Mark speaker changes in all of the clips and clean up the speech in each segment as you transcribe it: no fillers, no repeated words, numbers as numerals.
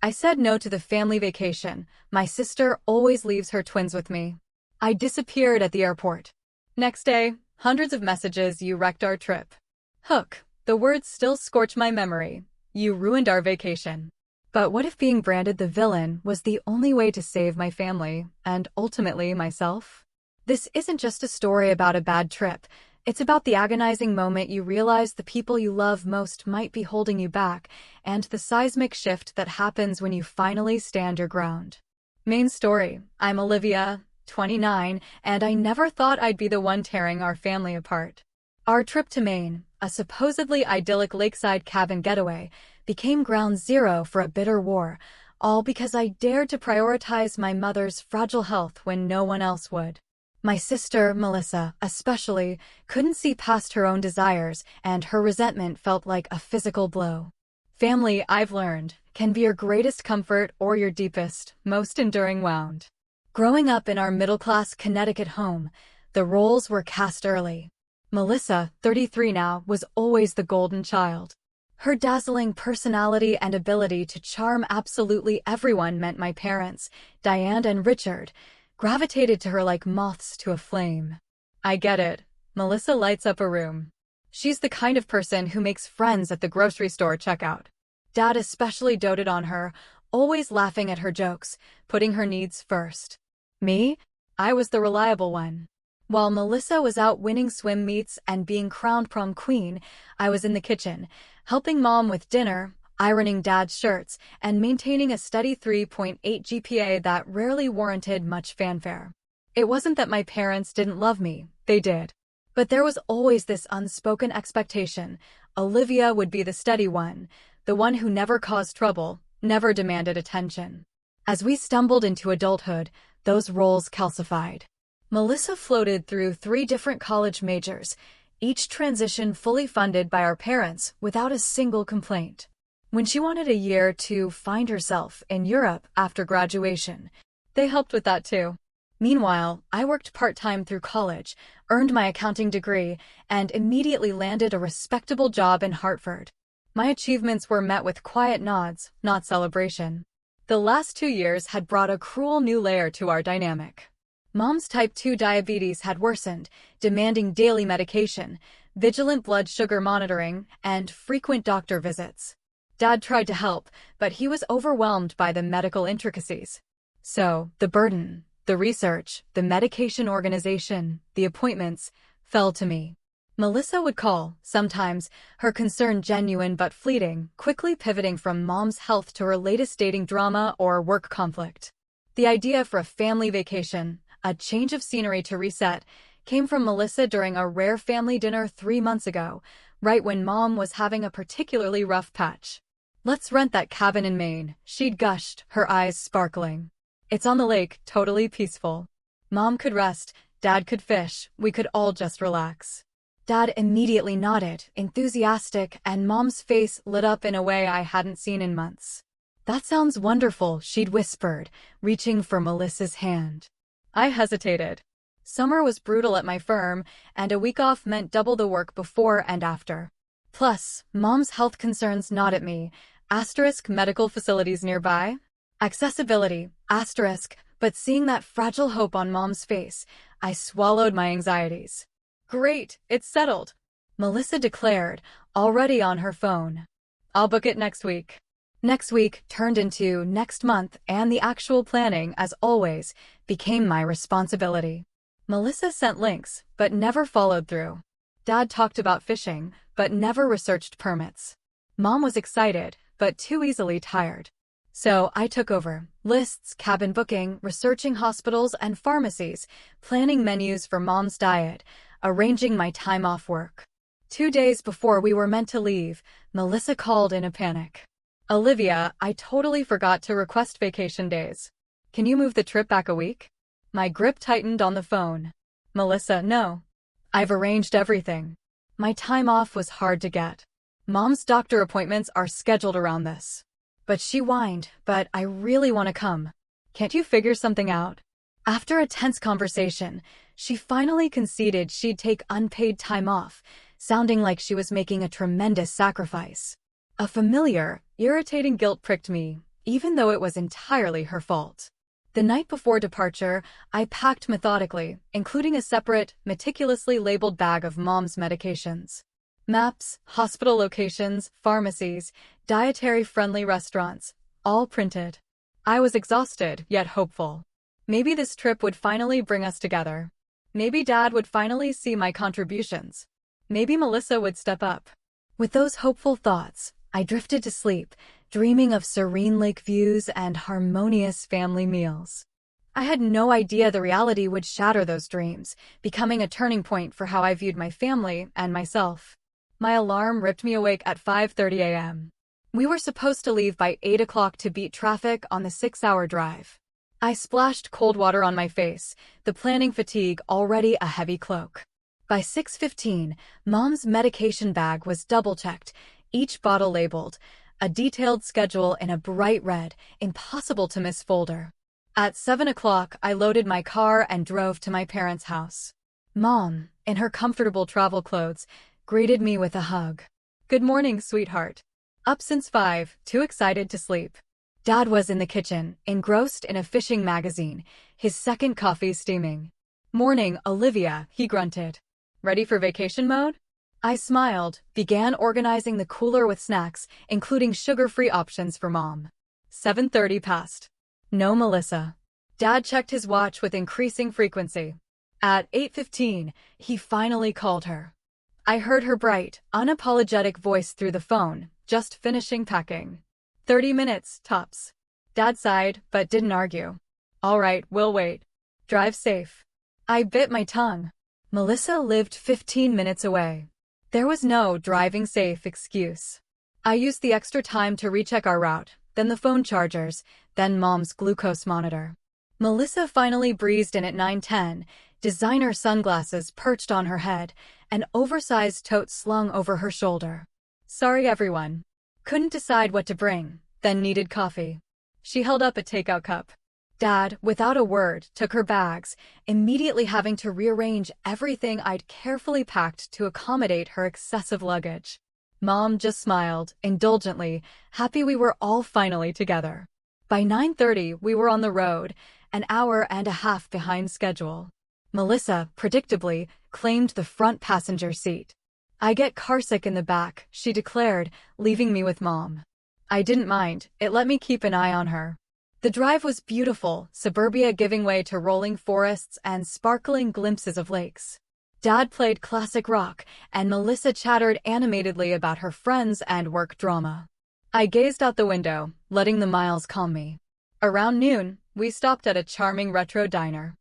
Speaker 1: I said no to the family vacation. My sister always leaves her twins with me. I disappeared at the airport. Next day, hundreds of messages, "You wrecked our trip." Hook. The words still scorch my memory. You ruined our vacation. But what if being branded the villain was the only way to save my family, and ultimately myself? This isn't just a story about a bad trip. It's about the agonizing moment you realize the people you love most might be holding you back, and the seismic shift that happens when you finally stand your ground. Main story. I'm Olivia, 29, and I never thought I'd be the one tearing our family apart. Our trip to Maine, a supposedly idyllic lakeside cabin getaway, became ground zero for a bitter war, all because I dared to prioritize my mother's fragile health when no one else would. My sister, Melissa, especially, couldn't see past her own desires, and her resentment felt like a physical blow. Family, I've learned, can be your greatest comfort or your deepest, most enduring wound. Growing up in our middle-class Connecticut home, the roles were cast early. Melissa, 33 now, was always the golden child. Her dazzling personality and ability to charm absolutely everyone meant my parents, Diane and Richard, gravitated to her like moths to a flame. I get it. Melissa lights up a room. She's the kind of person who makes friends at the grocery store checkout. Dad especially doted on her, always laughing at her jokes, putting her needs first. Me? I was the reliable one. While Melissa was out winning swim meets and being crowned prom queen, I was in the kitchen, helping Mom with dinner, ironing Dad's shirts, and maintaining a steady 3.8 GPA that rarely warranted much fanfare. It wasn't that my parents didn't love me, they did. But there was always this unspoken expectation. Olivia would be the steady one, the one who never caused trouble, never demanded attention. As we stumbled into adulthood, those roles calcified. Melissa floated through 3 different college majors, each transition fully funded by our parents without a single complaint. When she wanted a year to find herself in Europe after graduation, they helped with that too. Meanwhile, I worked part-time through college, earned my accounting degree, and immediately landed a respectable job in Hartford. My achievements were met with quiet nods, not celebration. The last 2 years had brought a cruel new layer to our dynamic. Mom's type 2 diabetes had worsened, demanding daily medication, vigilant blood sugar monitoring, and frequent doctor visits. Dad tried to help, but he was overwhelmed by the medical intricacies. So, the burden, the research, the medication organization, the appointments, fell to me. Melissa would call, sometimes, her concern genuine but fleeting, quickly pivoting from Mom's health to her latest dating drama or work conflict. The idea for a family vacation, a change of scenery to reset, came from Melissa during a rare family dinner 3 months ago, right when Mom was having a particularly rough patch. "Let's rent that cabin in Maine," she'd gushed, her eyes sparkling. "It's on the lake, totally peaceful. Mom could rest, Dad could fish, we could all just relax." Dad immediately nodded, enthusiastic, and Mom's face lit up in a way I hadn't seen in months. "That sounds wonderful," she'd whispered, reaching for Melissa's hand. I hesitated. Summer was brutal at my firm, and a week off meant double the work before and after. Plus, Mom's health concerns gnawed at me. Asterisk medical facilities nearby? Accessibility, asterisk, but seeing that fragile hope on Mom's face, I swallowed my anxieties. "Great, it's settled," Melissa declared, already on her phone. "I'll book it next week." Next week turned into next month, and the actual planning, as always, became my responsibility. Melissa sent links, but never followed through. Dad talked about fishing, but never researched permits. Mom was excited, but too easily tired. So I took over, lists, cabin booking, researching hospitals and pharmacies, planning menus for Mom's diet, arranging my time off work. 2 days before we were meant to leave, Melissa called in a panic. "Olivia, I totally forgot to request vacation days. Can you move the trip back a week?" My grip tightened on the phone. "Melissa, no. I've arranged everything. My time off was hard to get. Mom's doctor appointments are scheduled around this." But she whined, "But I really want to come. Can't you figure something out?" After a tense conversation, she finally conceded she'd take unpaid time off, sounding like she was making a tremendous sacrifice. A familiar, irritating guilt pricked me. even though it was entirely her fault. The night before departure, I packed methodically, including a separate, meticulously labeled bag of Mom's medications. Maps, hospital locations, pharmacies, dietary-friendly restaurants, all printed. I was exhausted, yet hopeful. Maybe this trip would finally bring us together. Maybe Dad would finally see my contributions. Maybe Melissa would step up. With those hopeful thoughts, I drifted to sleep, dreaming of serene lake views and harmonious family meals. I had no idea the reality would shatter those dreams, becoming a turning point for how I viewed my family and myself. My alarm ripped me awake at 5:30 a.m. We were supposed to leave by 8 o'clock to beat traffic on the 6-hour drive. I splashed cold water on my face, the planning fatigue already a heavy cloak. By 6:15, Mom's medication bag was double-checked, each bottle labeled, a detailed schedule in a bright red, impossible-to-miss folder. At 7 o'clock, I loaded my car and drove to my parents' house. Mom, in her comfortable travel clothes, greeted me with a hug. "Good morning, sweetheart." Up since 5, too excited to sleep. Dad was in the kitchen, engrossed in a fishing magazine, his second coffee steaming. "Morning, Olivia," he grunted. "Ready for vacation mode?" I smiled, began organizing the cooler with snacks, including sugar-free options for Mom. 7:30 passed. No Melissa. Dad checked his watch with increasing frequency. At 8:15, he finally called her. I heard her bright, unapologetic voice through the phone, just finishing packing. 30 minutes, tops. Dad sighed, but didn't argue. "All right, we'll wait. Drive safe." I bit my tongue. Melissa lived 15 minutes away. There was no driving safe excuse. I used the extra time to recheck our route, then the phone chargers, then Mom's glucose monitor. Melissa finally breezed in at 9:10, designer sunglasses perched on her head, an oversized tote slung over her shoulder. "Sorry everyone. Couldn't decide what to bring, then needed coffee." She held up a takeout cup. Dad, without a word, took her bags, immediately having to rearrange everything I'd carefully packed to accommodate her excessive luggage. Mom just smiled, indulgently, happy we were all finally together. By 9:30, we were on the road, an hour and a half behind schedule. Melissa, predictably, claimed the front passenger seat. "I get carsick in the back," she declared, leaving me with Mom. I didn't mind, it let me keep an eye on her. The drive was beautiful, suburbia giving way to rolling forests and sparkling glimpses of lakes. Dad played classic rock, and Melissa chattered animatedly about her friends and work drama. I gazed out the window, letting the miles calm me. Around noon, we stopped at a charming retro diner.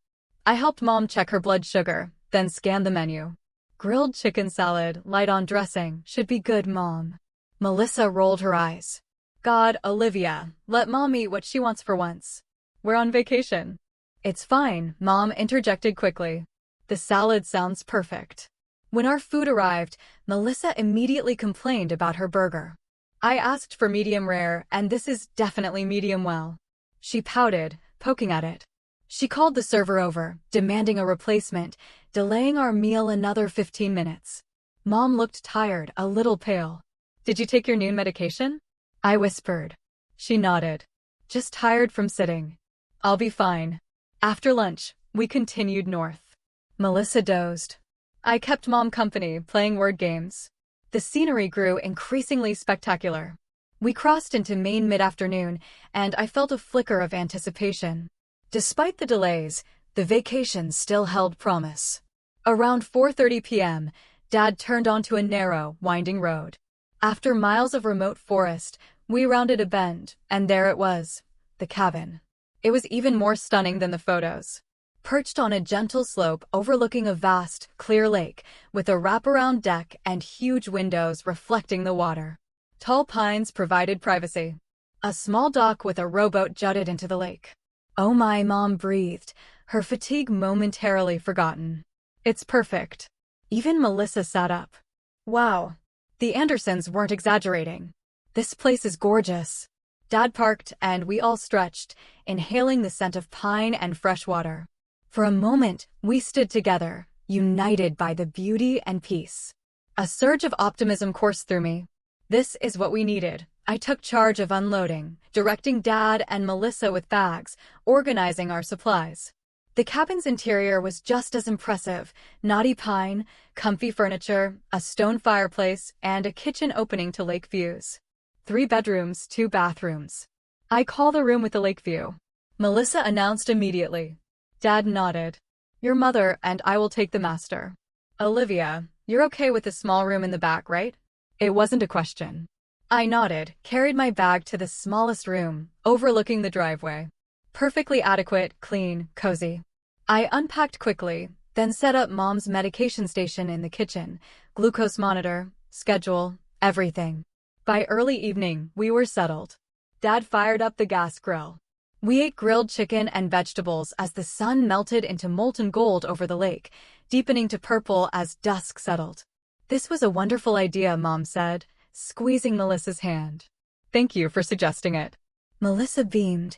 Speaker 1: I helped Mom check her blood sugar, then scanned the menu. "Grilled chicken salad, light on dressing, should be good, Mom." Melissa rolled her eyes. "God, Olivia, let Mom eat what she wants for once. We're on vacation." "It's fine," Mom interjected quickly. "The salad sounds perfect." When our food arrived, Melissa immediately complained about her burger. I asked for medium rare, and this is definitely medium well. She pouted, poking at it. She called the server over, demanding a replacement, delaying our meal another 15 minutes. Mom looked tired, a little pale. "Did you take your noon medication?" I whispered. She nodded. "Just tired from sitting." "I'll be fine." After lunch, we continued north. Melissa dozed. I kept Mom company, playing word games. The scenery grew increasingly spectacular. We crossed into Maine mid-afternoon, and I felt a flicker of anticipation. Despite the delays, the vacation still held promise. Around 4:30 p.m., Dad turned onto a narrow, winding road. After miles of remote forest, we rounded a bend, and there it was, the cabin. It was even more stunning than the photos. Perched on a gentle slope overlooking a vast, clear lake, with a wraparound deck and huge windows reflecting the water. Tall pines provided privacy. A small dock with a rowboat jutted into the lake. "Oh my," Mom breathed, her fatigue momentarily forgotten. "It's perfect." Even Melissa sat up. "Wow. The Andersons weren't exaggerating. This place is gorgeous." Dad parked, and we all stretched, inhaling the scent of pine and fresh water. For a moment, we stood together, united by the beauty and peace. A surge of optimism coursed through me. This is what we needed, I took charge of unloading, directing Dad and Melissa with bags, organizing our supplies. The cabin's interior was just as impressive: knotty pine, comfy furniture, a stone fireplace, and a kitchen opening to lake views. 3 bedrooms, 2 bathrooms. I call the room with the lake view, Melissa announced immediately. Dad nodded. Your mother and I will take the master. Olivia, you're okay with the small room in the back, right? It wasn't a question. I nodded, carried my bag to the smallest room, overlooking the driveway. Perfectly adequate, clean, cozy. I unpacked quickly, then set up Mom's medication station in the kitchen, glucose monitor, schedule, everything. By early evening, we were settled. Dad fired up the gas grill. We ate grilled chicken and vegetables as the sun melted into molten gold over the lake, deepening to purple as dusk settled. This was a wonderful idea, Mom said, squeezing Melissa's hand. Thank you for suggesting it. Melissa beamed,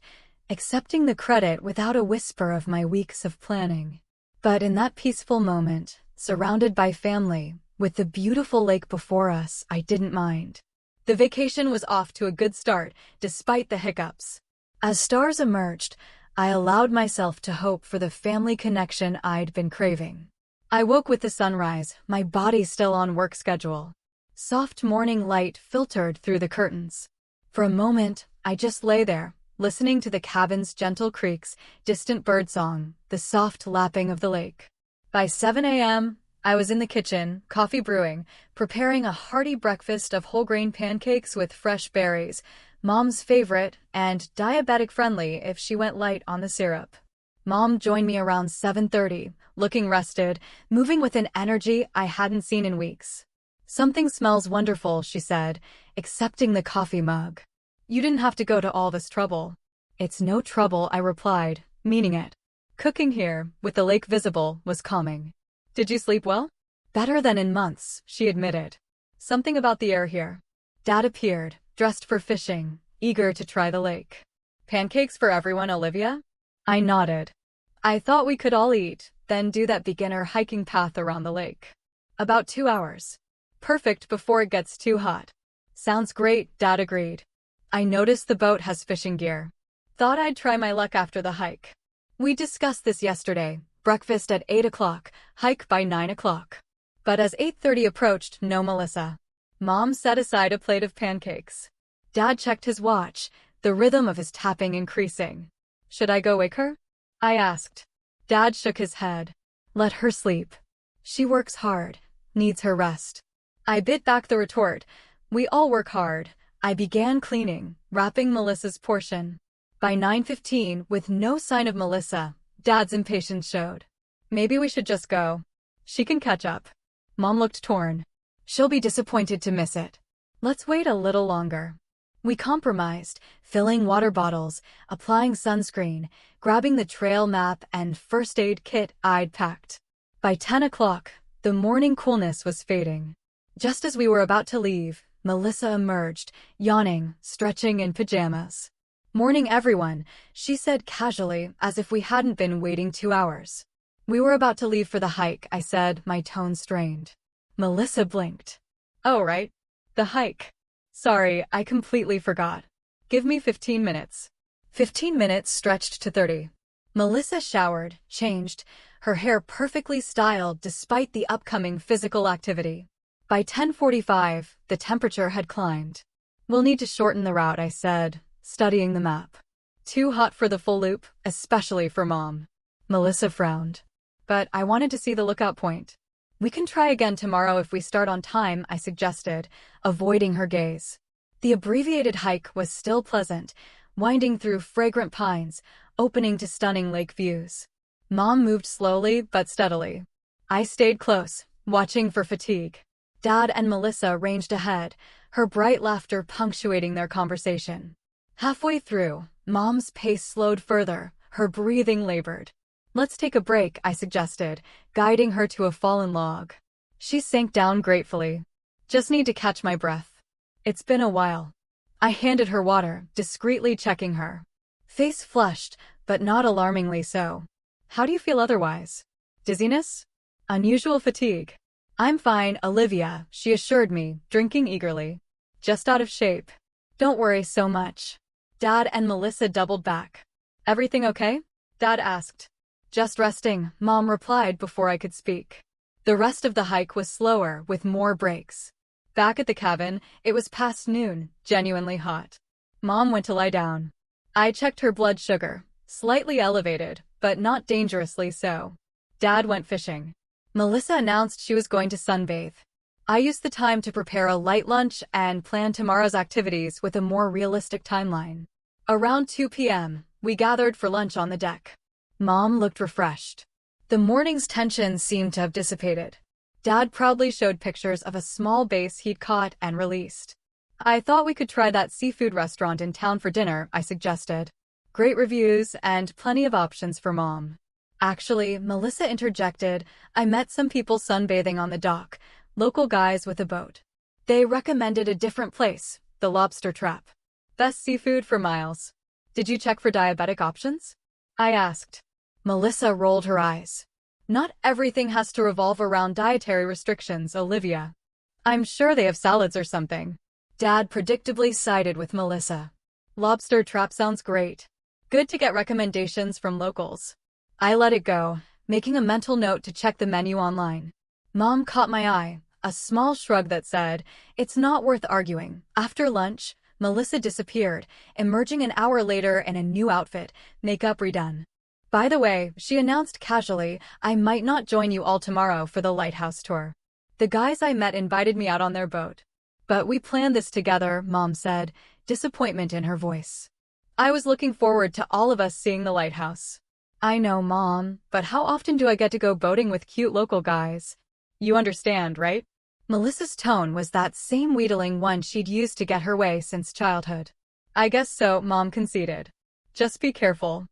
Speaker 1: accepting the credit without a whisper of my weeks of planning. But in that peaceful moment, surrounded by family, with the beautiful lake before us, I didn't mind. The vacation was off to a good start, despite the hiccups. As stars emerged, I allowed myself to hope for the family connection I'd been craving. I woke with the sunrise, my body still on work schedule. Soft morning light filtered through the curtains. For a moment, I just lay there, listening to the cabin's gentle creaks, distant birdsong, the soft lapping of the lake. By 7 a.m., I was in the kitchen, coffee brewing, preparing a hearty breakfast of whole-grain pancakes with fresh berries, Mom's favorite, and diabetic-friendly if she went light on the syrup. Mom joined me around 7:30, looking rested, moving with an energy I hadn't seen in weeks. Something smells wonderful, she said, accepting the coffee mug. You didn't have to go to all this trouble. It's no trouble, I replied, meaning it. Cooking here, with the lake visible, was calming. Did you sleep well? Better than in months, she admitted. Something about the air here. Dad appeared, dressed for fishing, eager to try the lake. Pancakes for everyone, Olivia? I nodded. I thought we could all eat, then do that beginner hiking path around the lake. About 2 hours. Perfect before it gets too hot. Sounds great, Dad agreed. I noticed the boat has fishing gear. Thought I'd try my luck after the hike. We discussed this yesterday. Breakfast at 8 o'clock, hike by 9 o'clock. But as 8:30 approached, no Melissa. Mom set aside a plate of pancakes. Dad checked his watch, the rhythm of his tapping increasing. Should I go wake her? I asked. Dad shook his head. Let her sleep. She works hard, needs her rest. I bit back the retort. We all work hard. I began cleaning, wrapping Melissa's portion. By 9:15, with no sign of Melissa, Dad's impatience showed. Maybe we should just go. She can catch up. Mom looked torn. She'll be disappointed to miss it. Let's wait a little longer. We compromised, filling water bottles, applying sunscreen, grabbing the trail map and first aid kit I'd packed. By 10 o'clock, the morning coolness was fading. Just as we were about to leave, Melissa emerged, yawning, stretching in pajamas. Morning, everyone, she said casually, as if we hadn't been waiting 2 hours. We were about to leave for the hike, I said, my tone strained. Melissa blinked. Oh, right. The hike. Sorry, I completely forgot. Give me 15 minutes. 15 minutes stretched to 30. Melissa showered, changed, her hair perfectly styled despite the upcoming physical activity. By 10:45, the temperature had climbed. We'll need to shorten the route, I said, studying the map. Too hot for the full loop, especially for Mom. Melissa frowned. But I wanted to see the lookout point. We can try again tomorrow if we start on time, I suggested, avoiding her gaze. The abbreviated hike was still pleasant, winding through fragrant pines, opening to stunning lake views. Mom moved slowly but steadily. I stayed close, watching for fatigue. Dad and Melissa ranged ahead, her bright laughter punctuating their conversation. Halfway through, Mom's pace slowed further, her breathing labored. Let's take a break, I suggested, guiding her to a fallen log. She sank down gratefully. Just need to catch my breath. It's been a while. I handed her water, discreetly checking her. Face flushed, but not alarmingly so. How do you feel otherwise? Dizziness? Unusual fatigue? I'm fine, Olivia, she assured me, drinking eagerly. Just out of shape. Don't worry so much. Dad and Melissa doubled back. Everything okay? Dad asked. Just resting, Mom replied before I could speak. The rest of the hike was slower, with more breaks. Back at the cabin, it was past noon, genuinely hot. Mom went to lie down. I checked her blood sugar, slightly elevated, but not dangerously so. Dad went fishing. Melissa announced she was going to sunbathe. I used the time to prepare a light lunch and plan tomorrow's activities with a more realistic timeline. Around 2 p.m., we gathered for lunch on the deck. Mom looked refreshed. The morning's tension seemed to have dissipated. Dad proudly showed pictures of a small bass he'd caught and released. I thought we could try that seafood restaurant in town for dinner, I suggested. Great reviews and plenty of options for Mom. Actually, Melissa interjected, I met some people sunbathing on the dock, local guys with a boat. They recommended a different place, the Lobster Trap. Best seafood for miles. Did you check for diabetic options? I asked. Melissa rolled her eyes. Not everything has to revolve around dietary restrictions, Olivia. I'm sure they have salads or something. Dad predictably sided with Melissa. Lobster Trap sounds great. Good to get recommendations from locals. I let it go, making a mental note to check the menu online. Mom caught my eye, a small shrug that said, it's not worth arguing. After lunch, Melissa disappeared, emerging an hour later in a new outfit, makeup redone. By the way, she announced casually, I might not join you all tomorrow for the lighthouse tour. The guys I met invited me out on their boat. But we planned this together, Mom said, disappointment in her voice. I was looking forward to all of us seeing the lighthouse. I know, Mom, but how often do I get to go boating with cute local guys? You understand, right? Melissa's tone was that same wheedling one she'd used to get her way since childhood. I guess so, Mom conceded. Just be careful.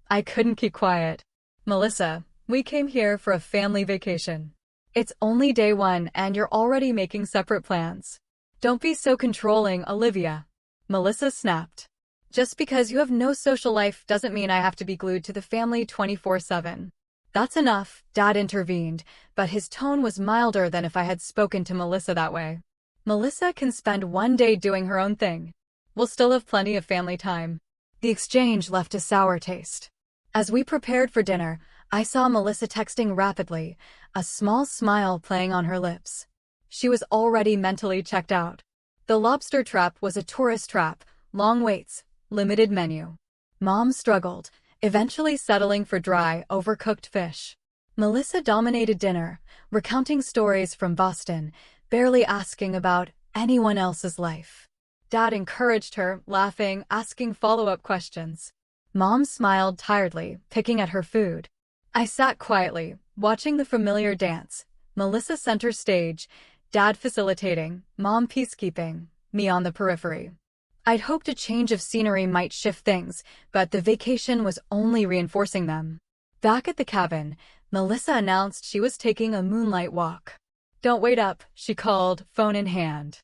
Speaker 1: I couldn't keep quiet. Melissa, we came here for a family vacation. It's only day one and you're already making separate plans. Don't be so controlling, Olivia. Melissa snapped. Just because you have no social life doesn't mean I have to be glued to the family 24/7. That's enough, Dad intervened, but his tone was milder than if I had spoken to Melissa that way. Melissa can spend one day doing her own thing. We'll still have plenty of family time. The exchange left a sour taste. As we prepared for dinner, I saw Melissa texting rapidly, a small smile playing on her lips. She was already mentally checked out. The Lobster Trap was a tourist trap, long waits, limited menu. Mom struggled, eventually settling for dry, overcooked fish. Melissa dominated dinner, recounting stories from Boston, barely asking about anyone else's life. Dad encouraged her, laughing, asking follow-up questions. Mom smiled tiredly, picking at her food. I sat quietly, watching the familiar dance. Melissa center stage, Dad facilitating, Mom peacekeeping, me on the periphery. I'd hoped a change of scenery might shift things, but the vacation was only reinforcing them. Back at the cabin, Melissa announced she was taking a moonlight walk. Don't wait up, she called, phone in hand.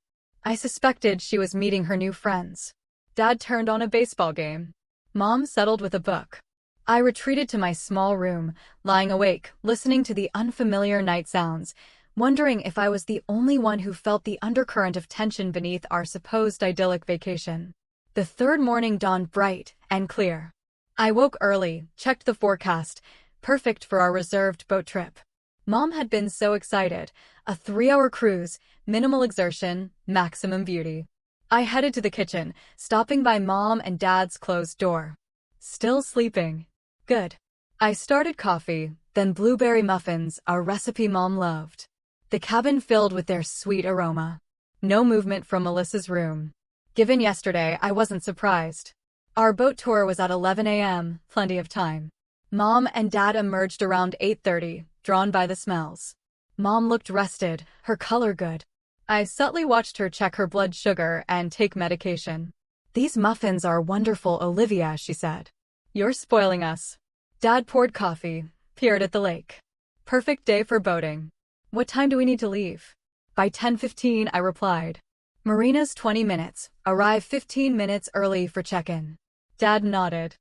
Speaker 1: I suspected she was meeting her new friends. Dad turned on a baseball game. Mom settled with a book. I retreated to my small room, lying awake, listening to the unfamiliar night sounds, wondering if I was the only one who felt the undercurrent of tension beneath our supposed idyllic vacation. The third morning dawned bright and clear. I woke early, checked the forecast, perfect for our reserved boat trip. Mom had been so excited. A 3-hour cruise, minimal exertion, maximum beauty. I headed to the kitchen, stopping by Mom and Dad's closed door. Still sleeping. Good. I started coffee, then blueberry muffins, a recipe Mom loved. The cabin filled with their sweet aroma. No movement from Melissa's room. Given yesterday, I wasn't surprised. Our boat tour was at 11 a.m., plenty of time. Mom and Dad emerged around 8:30, drawn by the smells. Mom looked rested, her color good. I subtly watched her check her blood sugar and take medication. These muffins are wonderful, Olivia, she said. You're spoiling us. Dad poured coffee, peered at the lake. Perfect day for boating. What time do we need to leave? By 10:15, I replied. Marina's 20 minutes, arrive 15 minutes early for check-in. Dad nodded.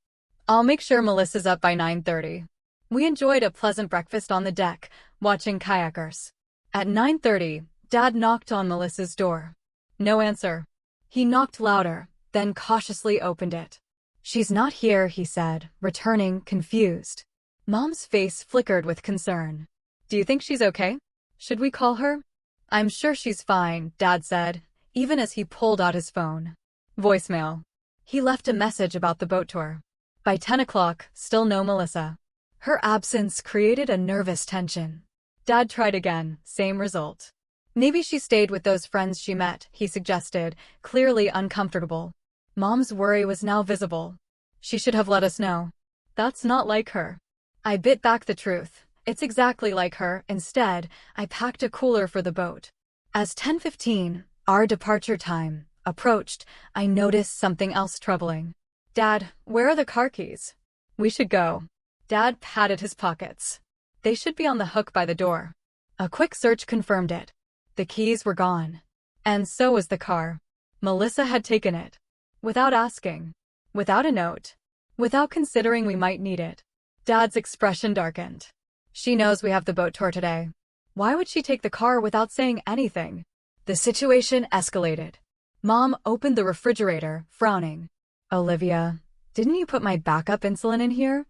Speaker 1: I'll make sure Melissa's up by 9:30. We enjoyed a pleasant breakfast on the deck, watching kayakers. At 9:30, Dad knocked on Melissa's door. No answer. He knocked louder, then cautiously opened it. "She's not here," he said, returning, confused. Mom's face flickered with concern. "Do you think she's okay? Should we call her?" "I'm sure she's fine," Dad said, even as he pulled out his phone. Voicemail. He left a message about the boat tour. By 10 o'clock, still no Melissa. Her absence created a nervous tension. Dad tried again, same result. "Maybe she stayed with those friends she met," he suggested, clearly uncomfortable. Mom's worry was now visible. "She should have let us know." "That's not like her." I bit back the truth. "It's exactly like her." Instead, I packed a cooler for the boat. As 10:15, our departure time, approached, I noticed something else troubling. "Dad, where are the car keys? We should go." Dad patted his pockets. "They should be on the hook by the door." A quick search confirmed it. The keys were gone. And so was the car. Melissa had taken it. Without asking. Without a note. Without considering we might need it. Dad's expression darkened. "She knows we have the boat tour today. Why would she take the car without saying anything?" The situation escalated. Mom opened the refrigerator, frowning. "Olivia, didn't you put my backup insulin in here?"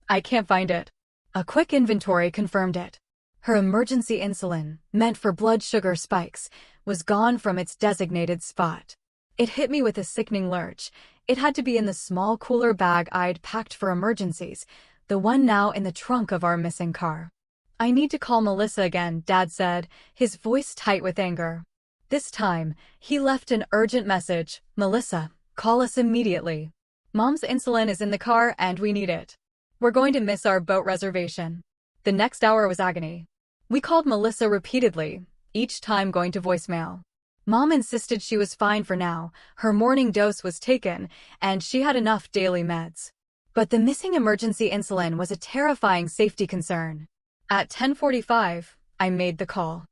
Speaker 1: "I can't find it." A quick inventory confirmed it. Her emergency insulin, meant for blood sugar spikes, was gone from its designated spot. It hit me with a sickening lurch. It had to be in the small cooler bag I'd packed for emergencies, the one now in the trunk of our missing car. "I need to call Melissa again," Dad said, his voice tight with anger. This time, he left an urgent message. "Melissa, call us immediately. Mom's insulin is in the car and we need it. We're going to miss our boat reservation." The next hour was agony. We called Melissa repeatedly, each time going to voicemail. Mom insisted she was fine for now, her morning dose was taken, and she had enough daily meds. But the missing emergency insulin was a terrifying safety concern. At 10:45, I made the call.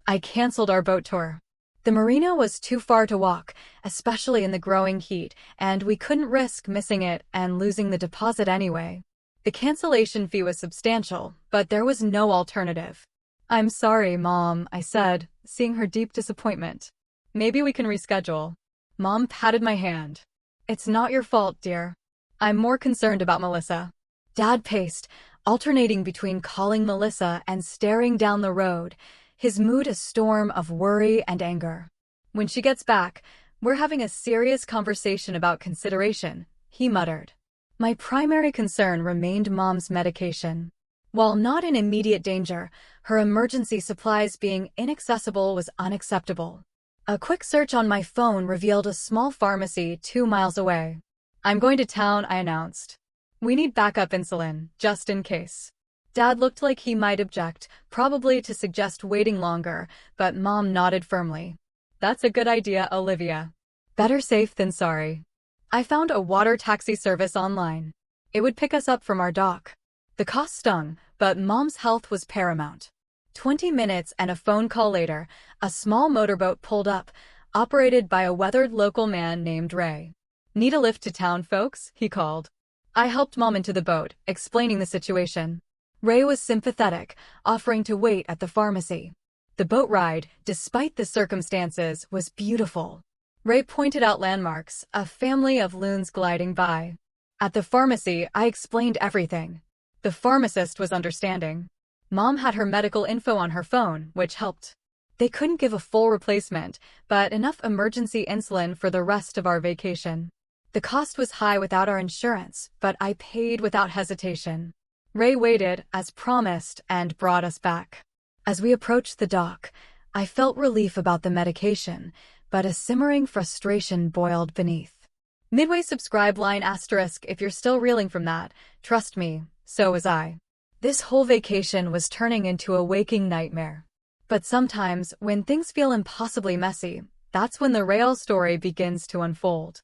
Speaker 1: I canceled our boat tour. The marina was too far to walk, especially in the growing heat, and we couldn't risk missing it and losing the deposit anyway. The cancellation fee was substantial, but there was no alternative. "I'm sorry, Mom," I said, seeing her deep disappointment. "Maybe we can reschedule." Mom patted my hand. "It's not your fault, dear. I'm more concerned about Melissa." Dad paced, alternating between calling Melissa and staring down the road, his mood a storm of worry and anger. "When she gets back, we're having a serious conversation about consideration," he muttered. My primary concern remained Mom's medication. While not in immediate danger, her emergency supplies being inaccessible was unacceptable. A quick search on my phone revealed a small pharmacy 2 miles away. "I'm going to town," I announced. "We need backup insulin, just in case." Dad looked like he might object, probably to suggest waiting longer, but Mom nodded firmly. "That's a good idea, Olivia. Better safe than sorry." I found a water taxi service online. It would pick us up from our dock. The cost stung, but Mom's health was paramount. 20 minutes and a phone call later, a small motorboat pulled up, operated by a weathered local man named Ray. "Need a lift to town, folks?" he called. I helped Mom into the boat, explaining the situation. Ray was sympathetic, offering to wait at the pharmacy. The boat ride, despite the circumstances, was beautiful. Ray pointed out landmarks, a family of loons gliding by. At the pharmacy, I explained everything. The pharmacist was understanding. Mom had her medical info on her phone, which helped. They couldn't give a full replacement, but enough emergency insulin for the rest of our vacation. The cost was high without our insurance, but I paid without hesitation. Ray waited, as promised, and brought us back. As we approached the dock, I felt relief about the medication, but a simmering frustration boiled beneath. Midway subscribe line asterisk if you're still reeling from that. Trust me, so was I. This whole vacation was turning into a waking nightmare. But sometimes, when things feel impossibly messy, that's when the real story begins to unfold.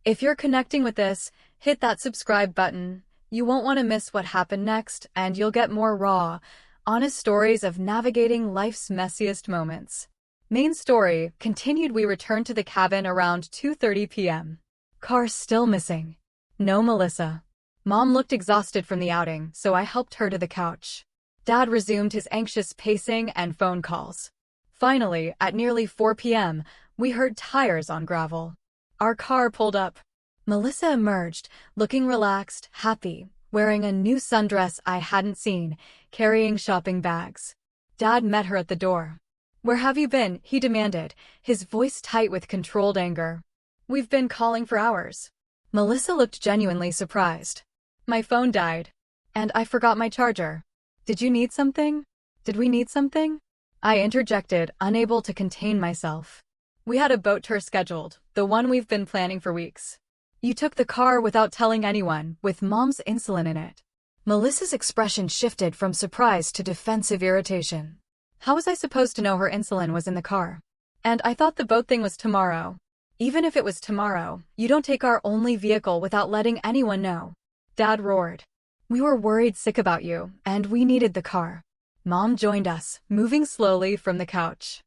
Speaker 1: If you're connecting with this, hit that subscribe button. You won't want to miss what happened next, and you'll get more raw, honest stories of navigating life's messiest moments. Main story continued. We returned to the cabin around 2:30 p.m. Car still missing. No Melissa. Mom looked exhausted from the outing, so I helped her to the couch. Dad resumed his anxious pacing and phone calls. Finally, at nearly 4 p.m., we heard tires on gravel. Our car pulled up. Melissa emerged, looking relaxed, happy, wearing a new sundress I hadn't seen, carrying shopping bags. Dad met her at the door. "Where have you been?" he demanded, his voice tight with controlled anger. "We've been calling for hours." Melissa looked genuinely surprised. "My phone died. And I forgot my charger." "Did you need something? Did we need something?" I interjected, unable to contain myself. "We had a boat tour scheduled, the one we've been planning for weeks. You took the car without telling anyone, with Mom's insulin in it." Melissa's expression shifted from surprise to defensive irritation. How was I supposed to know her insulin was in the car? And I thought the boat thing was tomorrow. Even if it was tomorrow, you don't take our only vehicle without letting anyone know. Dad roared. "We were worried sick about you, and we needed the car." Mom joined us, moving slowly from the couch.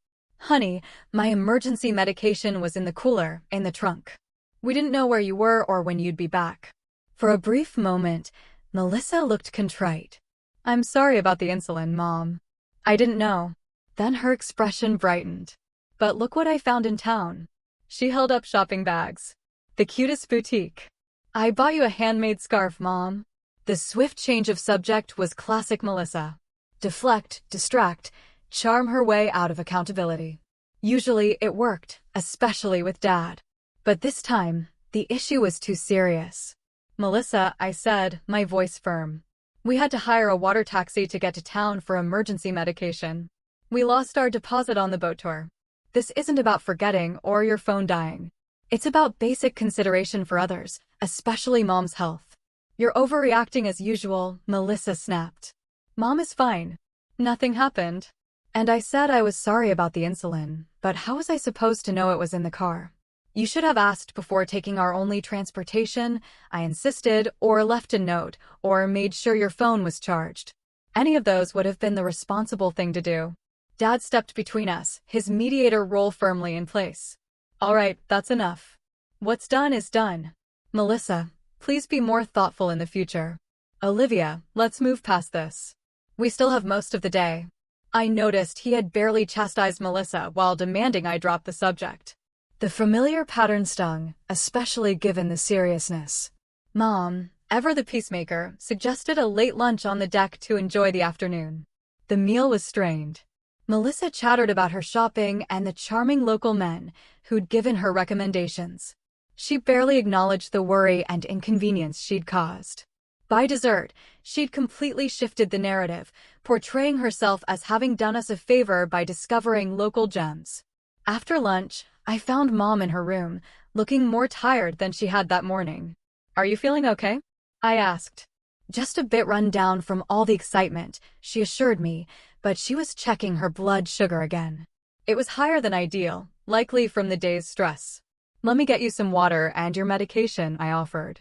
Speaker 1: "Honey, my emergency medication was in the cooler, in the trunk. We didn't know where you were or when you'd be back." For a brief moment, Melissa looked contrite. "I'm sorry about the insulin, Mom. I didn't know." Then her expression brightened. "But look what I found in town." She held up shopping bags. "The cutest boutique. I bought you a handmade scarf, Mom." The swift change of subject was classic Melissa. Deflect, distract, charm her way out of accountability. Usually it worked, especially with Dad. But this time, the issue was too serious. "Melissa," I said, my voice firm. "We had to hire a water taxi to get to town for emergency medication. We lost our deposit on the boat tour. This isn't about forgetting or your phone dying. It's about basic consideration for others, especially Mom's health." "You're overreacting as usual," Melissa snapped. "Mom is fine. Nothing happened." And I said I was sorry about the insulin, but how was I supposed to know it was in the car? "You should have asked before taking our only transportation," I insisted, "or left a note, or made sure your phone was charged. Any of those would have been the responsible thing to do." Dad stepped between us, his mediator role firmly in place. "All right, that's enough. What's done is done. Melissa, please be more thoughtful in the future. Olivia, let's move past this. We still have most of the day." I noticed he had barely chastised Melissa while demanding I drop the subject. The familiar pattern stung, especially given the seriousness. Mom, ever the peacemaker, suggested a late lunch on the deck to enjoy the afternoon. The meal was strained. Melissa chattered about her shopping and the charming local men who'd given her recommendations. She barely acknowledged the worry and inconvenience she'd caused. By dessert, she'd completely shifted the narrative, portraying herself as having done us a favor by discovering local gems. After lunch, I found Mom in her room, looking more tired than she had that morning. "Are you feeling okay?" I asked. "Just a bit run down from all the excitement," she assured me, but she was checking her blood sugar again. It was higher than ideal, likely from the day's stress. "Let me get you some water and your medication," I offered.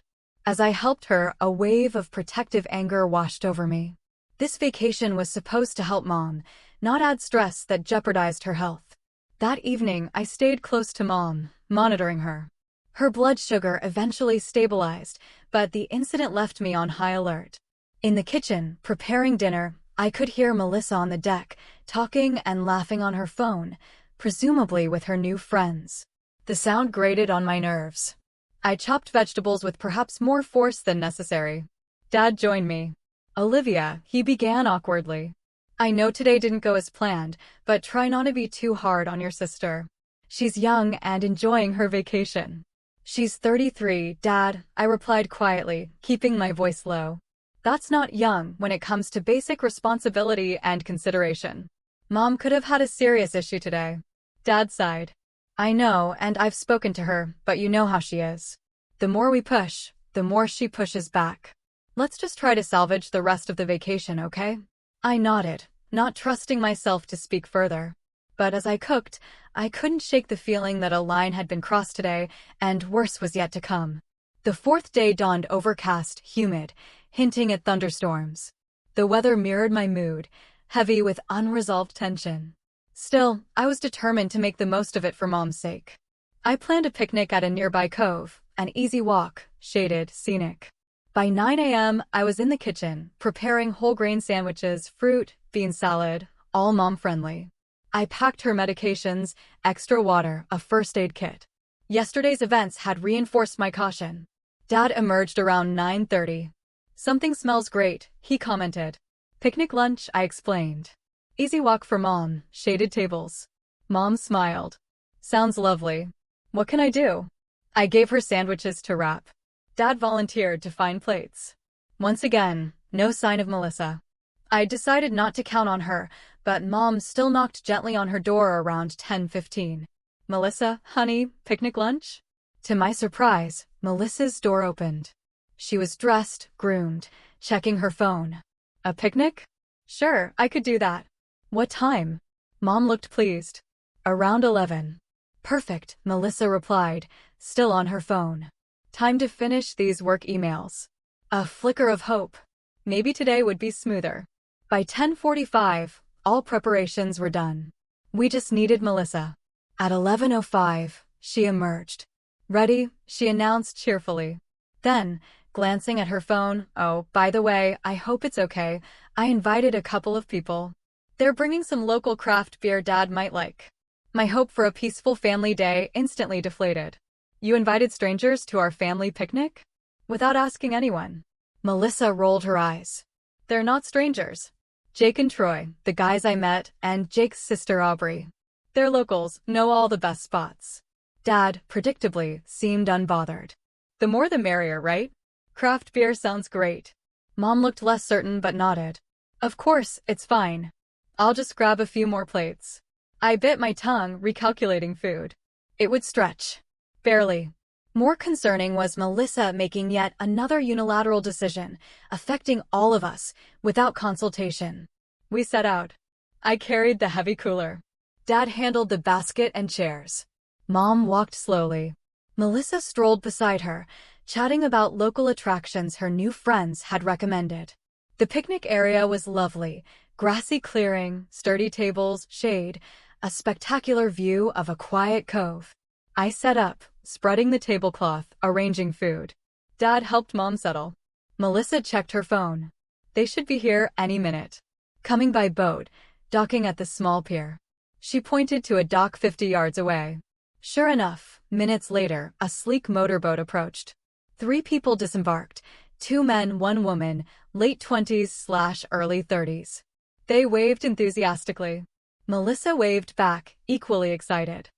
Speaker 1: As I helped her, a wave of protective anger washed over me. This vacation was supposed to help Mom, not add stress that jeopardized her health. That evening, I stayed close to Mom, monitoring her. Her blood sugar eventually stabilized, but the incident left me on high alert. In the kitchen, preparing dinner, I could hear Melissa on the deck, talking and laughing on her phone, presumably with her new friends. The sound grated on my nerves. I chopped vegetables with perhaps more force than necessary. Dad joined me. "Olivia," he began awkwardly. "I know today didn't go as planned, but try not to be too hard on your sister. She's young and enjoying her vacation." "She's 33, Dad," I replied quietly, keeping my voice low. "That's not young when it comes to basic responsibility and consideration. Mom could have had a serious issue today." Dad sighed. "I know, and I've spoken to her, but you know how she is. The more we push, the more she pushes back. Let's just try to salvage the rest of the vacation, okay?" I nodded, not trusting myself to speak further. But as I cooked, I couldn't shake the feeling that a line had been crossed today, and worse was yet to come. The fourth day dawned overcast, humid, hinting at thunderstorms. The weather mirrored my mood, heavy with unresolved tension. Still, I was determined to make the most of it for Mom's sake. I planned a picnic at a nearby cove, an easy walk, shaded, scenic. By 9 a.m., I was in the kitchen, preparing whole grain sandwiches, fruit, bean salad, all mom-friendly. I packed her medications, extra water, a first aid kit. Yesterday's events had reinforced my caution. Dad emerged around 9:30. Something smells great, he commented. Picnic lunch, I explained. Easy walk for Mom, shaded tables. Mom smiled. Sounds lovely. What can I do? I gave her sandwiches to wrap. Dad volunteered to find plates. Once again, no sign of Melissa. I decided not to count on her, but Mom still knocked gently on her door around 10:15. Melissa, honey, picnic lunch? To my surprise, Melissa's door opened. She was dressed, groomed, checking her phone. A picnic? Sure, I could do that. What time? Mom looked pleased. Around 11. Perfect, Melissa replied, still on her phone. Time to finish these work emails. A flicker of hope. Maybe today would be smoother. By 10:45, all preparations were done. We just needed Melissa. At 11:05, she emerged. Ready, she announced cheerfully. Then, glancing at her phone, oh, by the way, I hope it's okay, I invited a couple of people. They're bringing some local craft beer Dad might like. My hope for a peaceful family day instantly deflated. You invited strangers to our family picnic? Without asking anyone. Melissa rolled her eyes. They're not strangers. Jake and Troy, the guys I met, and Jake's sister Aubrey. They're locals, know all the best spots. Dad, predictably, seemed unbothered. The more the merrier, right? Craft beer sounds great. Mom looked less certain but nodded. Of course, it's fine. I'll just grab a few more plates. I bit my tongue, recalculating food. It would stretch. Barely. More concerning was Melissa making yet another unilateral decision, affecting all of us, without consultation. We set out. I carried the heavy cooler. Dad handled the basket and chairs. Mom walked slowly. Melissa strolled beside her, chatting about local attractions her new friends had recommended. The picnic area was lovely, grassy clearing, sturdy tables, shade, a spectacular view of a quiet cove. I set up, spreading the tablecloth, arranging food. Dad helped Mom settle. Melissa checked her phone. They should be here any minute. Coming by boat, docking at the small pier. She pointed to a dock 50 yards away. Sure enough, minutes later, a sleek motorboat approached. 3 people disembarked, 2 men, 1 woman, late 20s/early 30s. They waved enthusiastically. Melissa waved back, equally excited.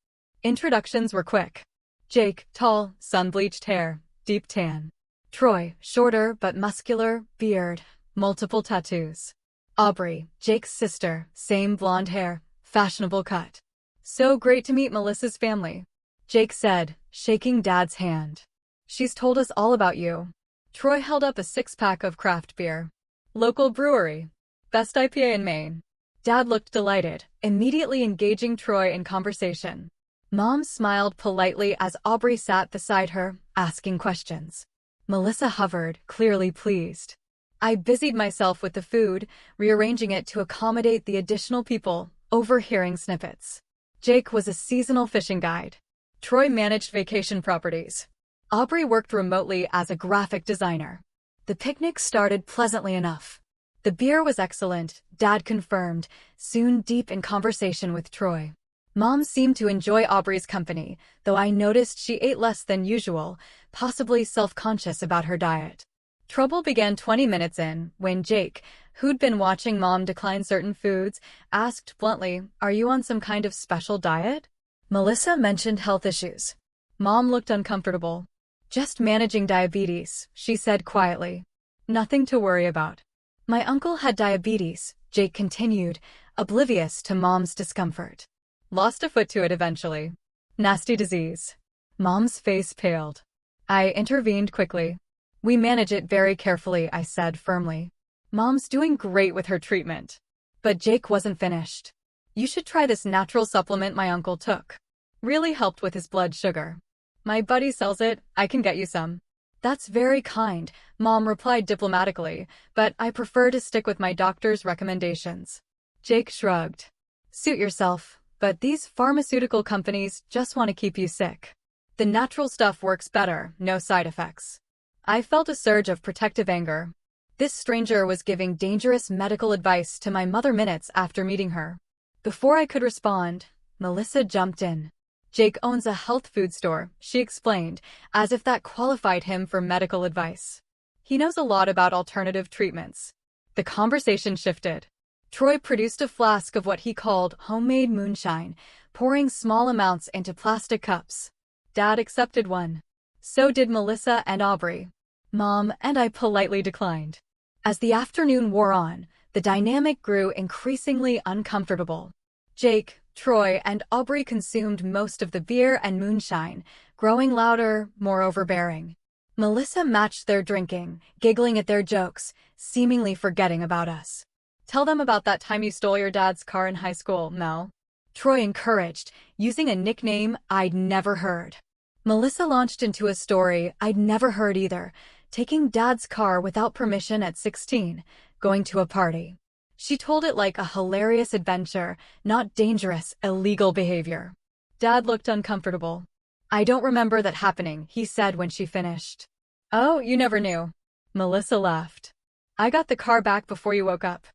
Speaker 1: Introductions were quick. Jake, tall, sun-bleached hair, deep tan. Troy, shorter but muscular, beard, multiple tattoos. Aubrey, Jake's sister, same blonde hair, fashionable cut. So great to meet Melissa's family, Jake said, shaking Dad's hand. She's told us all about you. Troy held up a 6-pack of craft beer. Local brewery. Best IPA in Maine. Dad looked delighted, immediately engaging Troy in conversation. Mom smiled politely as Aubrey sat beside her, asking questions. Melissa hovered, clearly pleased. I busied myself with the food, rearranging it to accommodate the additional people, overhearing snippets. Jake was a seasonal fishing guide. Troy managed vacation properties. Aubrey worked remotely as a graphic designer. The picnic started pleasantly enough. The beer was excellent, Dad confirmed, soon deep in conversation with Troy. Mom seemed to enjoy Aubrey's company, though I noticed she ate less than usual, possibly self-conscious about her diet. Trouble began 20 minutes in, when Jake, who'd been watching Mom decline certain foods, asked bluntly, "Are you on some kind of special diet?" Melissa mentioned health issues. Mom looked uncomfortable. "Just managing diabetes," she said quietly. "Nothing to worry about." "My uncle had diabetes," Jake continued, oblivious to Mom's discomfort. "Lost a foot to it eventually. Nasty disease." Mom's face paled. I intervened quickly. "We manage it very carefully," I said firmly. "Mom's doing great with her treatment." But Jake wasn't finished. "You should try this natural supplement my uncle took. Really helped with his blood sugar. My buddy sells it, I can get you some." "That's very kind," Mom replied diplomatically, "but I prefer to stick with my doctor's recommendations." Jake shrugged. "Suit yourself, but these pharmaceutical companies just want to keep you sick. The natural stuff works better, no side effects." I felt a surge of protective anger. This stranger was giving dangerous medical advice to my mother minutes after meeting her. Before I could respond, Melissa jumped in. Jake owns a health food store, she explained, as if that qualified him for medical advice. He knows a lot about alternative treatments. The conversation shifted. Troy produced a flask of what he called homemade moonshine, pouring small amounts into plastic cups. Dad accepted one. So did Melissa and Aubrey. Mom and I politely declined. As the afternoon wore on, the dynamic grew increasingly uncomfortable. Jake, Troy, and Aubrey consumed most of the beer and moonshine, growing louder, more overbearing. Melissa matched their drinking, giggling at their jokes, seemingly forgetting about us. Tell them about that time you stole your dad's car in high school, Mel. Troy encouraged, using a nickname I'd never heard. Melissa launched into a story I'd never heard either, taking Dad's car without permission at 16, going to a party. She told it like a hilarious adventure, not dangerous, illegal behavior. Dad looked uncomfortable. I don't remember that happening, he said when she finished. Oh, you never knew. Melissa laughed. I got the car back before you woke up.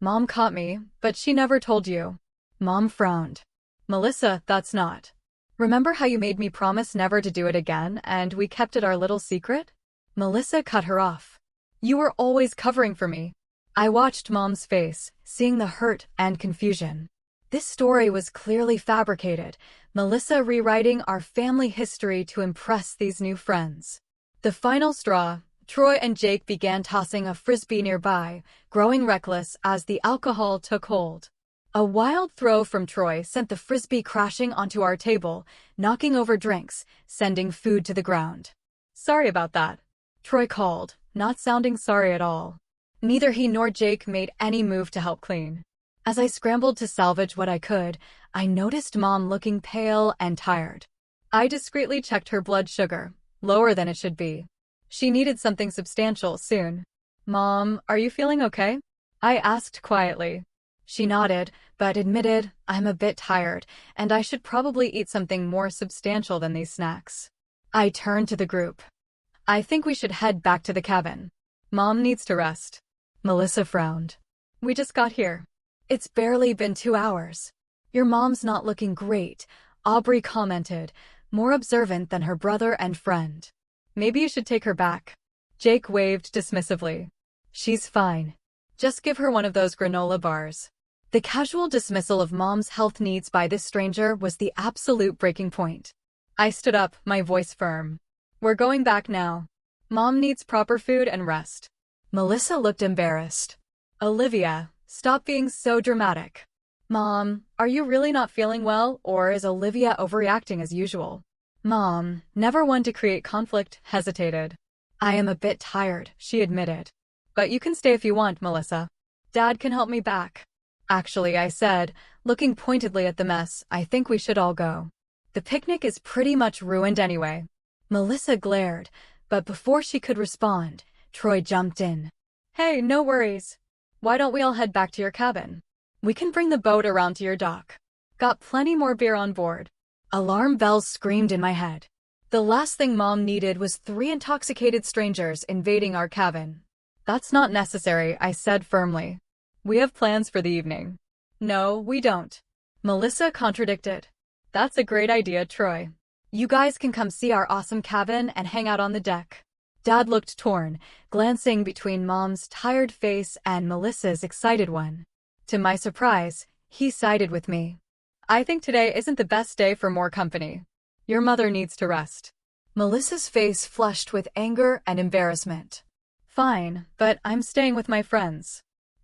Speaker 1: Mom caught me, but she never told you. Mom frowned. Melissa, that's not. Remember how you made me promise never to do it again and we kept it our little secret? Melissa cut her off. You were always covering for me. I watched Mom's face, seeing the hurt and confusion. This story was clearly fabricated, Melissa rewriting our family history to impress these new friends. The final straw, Troy and Jake began tossing a frisbee nearby, growing reckless as the alcohol took hold. A wild throw from Troy sent the frisbee crashing onto our table, knocking over drinks, sending food to the ground. Sorry about that, Troy called, not sounding sorry at all. Neither he nor Jake made any move to help clean. As I scrambled to salvage what I could, I noticed Mom looking pale and tired. I discreetly checked her blood sugar, lower than it should be. She needed something substantial soon. Mom, are you feeling okay? I asked quietly. She nodded, but admitted, I'm a bit tired, and I should probably eat something more substantial than these snacks. I turned to the group. I think we should head back to the cabin. Mom needs to rest. Melissa frowned. We just got here. It's barely been 2 hours. Your mom's not looking great, Aubrey commented, more observant than her brother and friend. Maybe you should take her back. Jake waved dismissively. She's fine. Just give her one of those granola bars. The casual dismissal of Mom's health needs by this stranger was the absolute breaking point. I stood up, my voice firm. We're going back now. Mom needs proper food and rest. Melissa looked embarrassed. Olivia, stop being so dramatic. Mom, are you really not feeling well, or is Olivia overreacting as usual? Mom, never one to create conflict, hesitated. I am a bit tired, she admitted. But you can stay if you want, Melissa. Dad can help me back. Actually, I said, looking pointedly at the mess, I think we should all go. The picnic is pretty much ruined anyway. Melissa glared, but before she could respond, Troy jumped in. Hey, no worries. Why don't we all head back to your cabin? We can bring the boat around to your dock. Got plenty more beer on board. Alarm bells screamed in my head. The last thing Mom needed was 3 intoxicated strangers invading our cabin. That's not necessary, I said firmly. We have plans for the evening. No, we don't. Melissa contradicted. That's a great idea, Troy. You guys can come see our awesome cabin and hang out on the deck. Dad looked torn, glancing between Mom's tired face and Melissa's excited one. To my surprise, he sided with me. I think today isn't the best day for more company. Your mother needs to rest. Melissa's face flushed with anger and embarrassment. Fine, but I'm staying with my friends.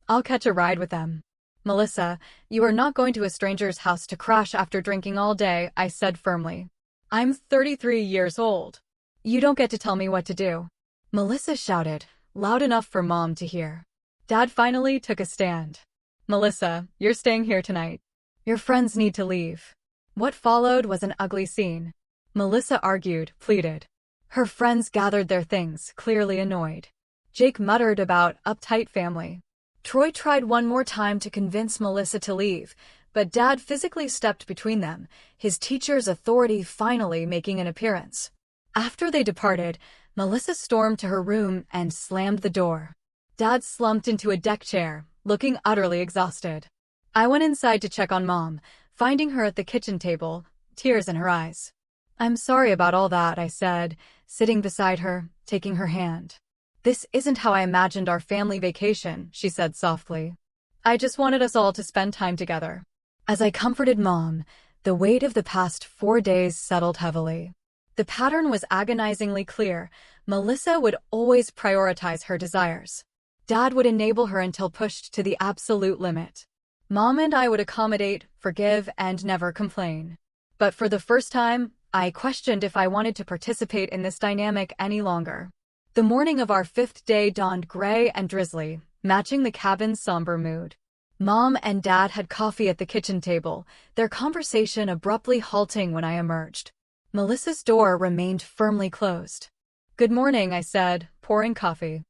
Speaker 1: I'll catch a ride with them. Melissa, you are not going to a stranger's house to crash after drinking all day, I said firmly. I'm 33 years old. You don't get to tell me what to do. Melissa shouted, loud enough for Mom to hear. Dad finally took a stand. Melissa, you're staying here tonight. Your friends need to leave. What followed was an ugly scene. Melissa argued, pleaded. Her friends gathered their things, clearly annoyed. Jake muttered about uptight family. Troy tried one more time to convince Melissa to leave, but Dad physically stepped between them, his teacher's authority finally making an appearance. After they departed, Melissa stormed to her room and slammed the door. Dad slumped into a deck chair, looking utterly exhausted. I went inside to check on Mom, finding her at the kitchen table, tears in her eyes. "I'm sorry about all that," I said, sitting beside her, taking her hand. "This isn't how I imagined our family vacation," she said softly. "I just wanted us all to spend time together." As I comforted Mom, the weight of the past 4 days settled heavily. The pattern was agonizingly clear. Melissa would always prioritize her desires. Dad would enable her until pushed to the absolute limit. Mom and I would accommodate, forgive, and never complain. But for the first time, I questioned if I wanted to participate in this dynamic any longer. The morning of our 5th day dawned gray and drizzly, matching the cabin's somber mood. Mom and Dad had coffee at the kitchen table, their conversation abruptly halting when I emerged. Melissa's door remained firmly closed. "Good morning," I said, pouring coffee.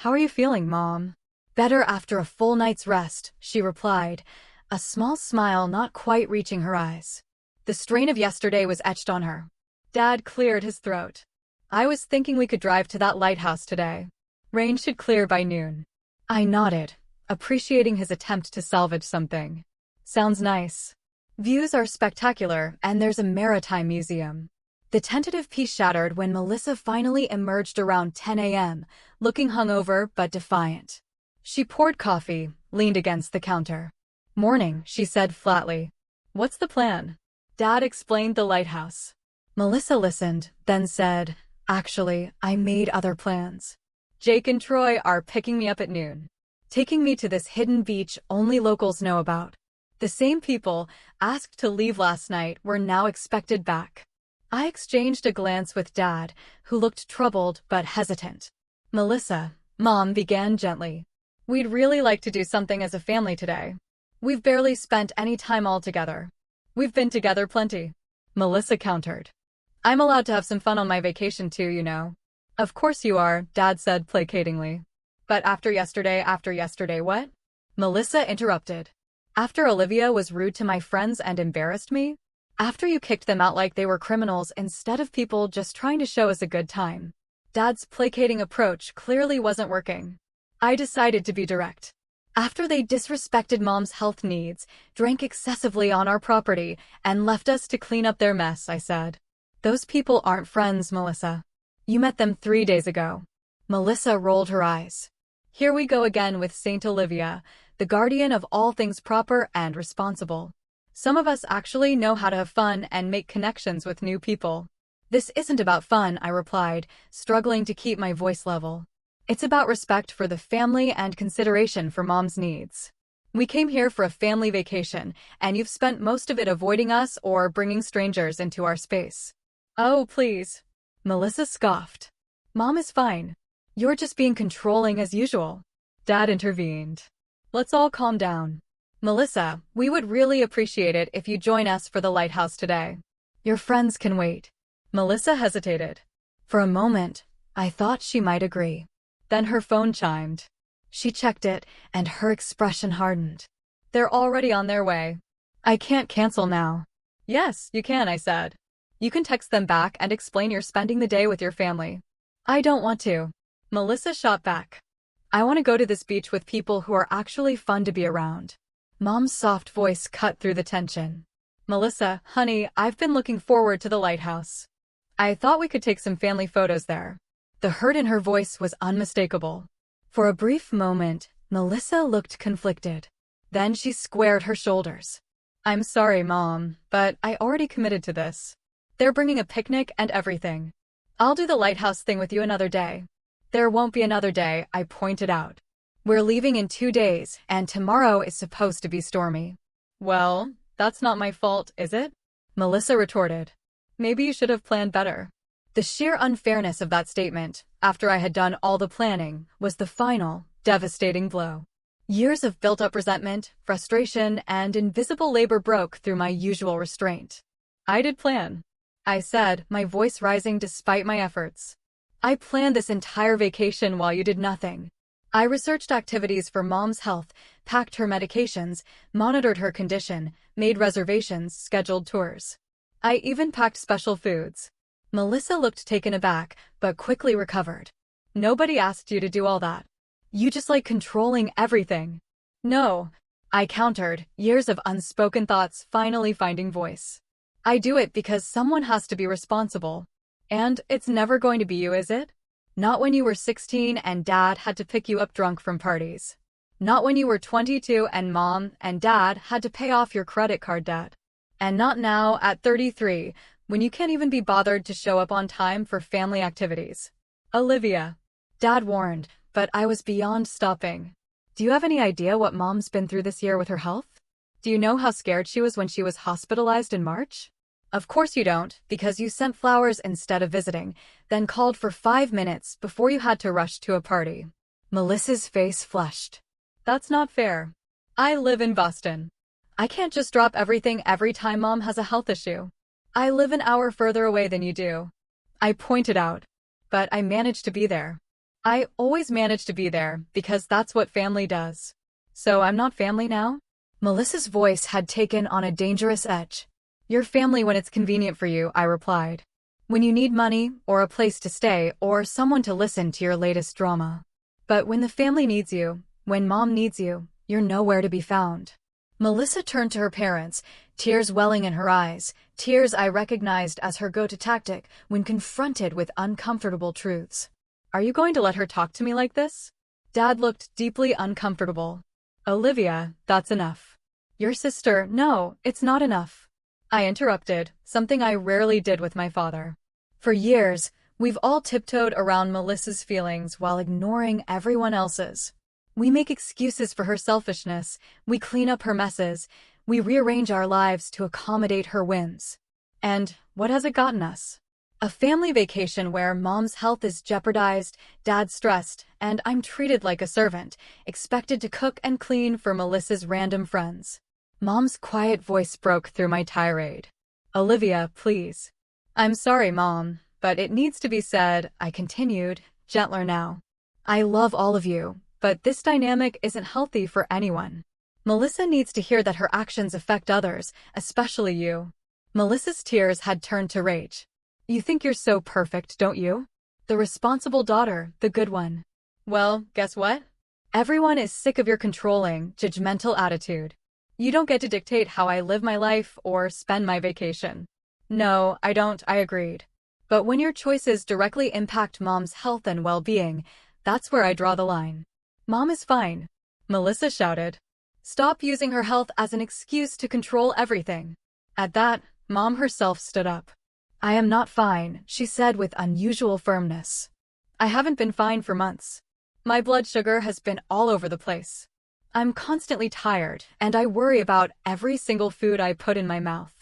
Speaker 1: "How are you feeling, Mom?" "Better after a full night's rest," she replied, a small smile not quite reaching her eyes. The strain of yesterday was etched on her. Dad cleared his throat. "I was thinking we could drive to that lighthouse today. Rain should clear by noon." I nodded, appreciating his attempt to salvage something. "Sounds nice. Views are spectacular, and there's a maritime museum." The tentative peace shattered when Melissa finally emerged around 10 a.m., looking hungover but defiant. She poured coffee, leaned against the counter. "Morning," she said flatly. "What's the plan?" Dad explained the lighthouse. Melissa listened, then said, "Actually, I made other plans. Jake and Troy are picking me up at noon, taking me to this hidden beach only locals know about." The same people, asked to leave last night, were now expected back. I exchanged a glance with Dad, who looked troubled but hesitant. "Melissa," Mom began gently, "we'd really like to do something as a family today. We've barely spent any time all together." "We've been together plenty," Melissa countered. "I'm allowed to have some fun on my vacation too, you know." "Of course you are," Dad said placatingly. "But after yesterday what?" Melissa interrupted. "After Olivia was rude to my friends and embarrassed me? After you kicked them out like they were criminals instead of people just trying to show us a good time?" Dad's placating approach clearly wasn't working. I decided to be direct. "After they disrespected Mom's health needs, drank excessively on our property, and left us to clean up their mess," I said. "Those people aren't friends, Melissa. You met them 3 days ago." Melissa rolled her eyes. "Here we go again with Saint Olivia, the guardian of all things proper and responsible. Some of us actually know how to have fun and make connections with new people." "This isn't about fun," I replied, struggling to keep my voice level. "It's about respect for the family and consideration for Mom's needs. We came here for a family vacation, and you've spent most of it avoiding us or bringing strangers into our space." "Oh, please," Melissa scoffed. "Mom is fine. You're just being controlling as usual." Dad intervened. "Let's all calm down. Melissa, we would really appreciate it if you join us for the lighthouse today. Your friends can wait." Melissa hesitated. For a moment, I thought she might agree. Then her phone chimed. She checked it, and her expression hardened. "They're already on their way. I can't cancel now." "Yes, you can," I said. "You can text them back and explain you're spending the day with your family." "I don't want to." Melissa shot back. "I want to go to this beach with people who are actually fun to be around." Mom's soft voice cut through the tension. "Melissa, honey, I've been looking forward to the lighthouse. I thought we could take some family photos there." The hurt in her voice was unmistakable. For a brief moment, Melissa looked conflicted. Then she squared her shoulders. "I'm sorry, Mom, but I already committed to this. They're bringing a picnic and everything. I'll do the lighthouse thing with you another day." "There won't be another day," I pointed out. "We're leaving in 2 days, and tomorrow is supposed to be stormy." "Well, that's not my fault, is it?" Melissa retorted. "Maybe you should have planned better." The sheer unfairness of that statement, after I had done all the planning, was the final, devastating blow. Years of built-up resentment, frustration, and invisible labor broke through my usual restraint. "I did plan," I said, my voice rising despite my efforts. "I planned this entire vacation while you did nothing. I researched activities for Mom's health, packed her medications, monitored her condition, made reservations, scheduled tours. I even packed special foods." Melissa looked taken aback, but quickly recovered. "Nobody asked you to do all that. You just like controlling everything." "No," I countered, years of unspoken thoughts finally finding voice. I do it because someone has to be responsible. And it's never going to be you, is it? Not when you were 16 and dad had to pick you up drunk from parties. Not when you were 22 and mom and dad had to pay off your credit card debt. And not now at 33, when you can't even be bothered to show up on time for family activities. Olivia. Dad warned, but I was beyond stopping. Do you have any idea what mom's been through this year with her health? Do you know how scared she was when she was hospitalized in March? Of course you don't, because you sent flowers instead of visiting, then called for 5 minutes before you had to rush to a party. Melissa's face flushed. That's not fair. I live in Boston. I can't just drop everything every time mom has a health issue. I live an hour further away than you do. I pointed out. But I managed to be there. I always manage to be there because that's what family does. So I'm not family now? Melissa's voice had taken on a dangerous edge. You're family when it's convenient for you, I replied. When you need money, or a place to stay, or someone to listen to your latest drama. But when the family needs you, when mom needs you, you're nowhere to be found. Melissa turned to her parents, tears welling in her eyes, tears I recognized as her go-to tactic when confronted with uncomfortable truths. Are you going to let her talk to me like this? Dad looked deeply uncomfortable. Olivia, that's enough. Your sister, no, it's not enough. I interrupted, something I rarely did with my father. For years, we've all tiptoed around Melissa's feelings while ignoring everyone else's. We make excuses for her selfishness, we clean up her messes, we rearrange our lives to accommodate her whims. And what has it gotten us? A family vacation where mom's health is jeopardized, dad's stressed, and I'm treated like a servant, expected to cook and clean for Melissa's random friends. Mom's quiet voice broke through my tirade. Olivia, please. I'm sorry, Mom, but it needs to be said, I continued, gentler now. I love all of you, but this dynamic isn't healthy for anyone. Melissa needs to hear that her actions affect others, especially you. Melissa's tears had turned to rage. You think you're so perfect, don't you? The responsible daughter, the good one. Well, guess what? Everyone is sick of your controlling, judgmental attitude. You don't get to dictate how I live my life or spend my vacation. No, I don't, I agreed. But when your choices directly impact mom's health and well-being, that's where I draw the line. Mom is fine, Melissa shouted. Stop using her health as an excuse to control everything. At that, Mom herself stood up. I am not fine, she said with unusual firmness. I haven't been fine for months. My blood sugar has been all over the place. I'm constantly tired, and I worry about every single food I put in my mouth.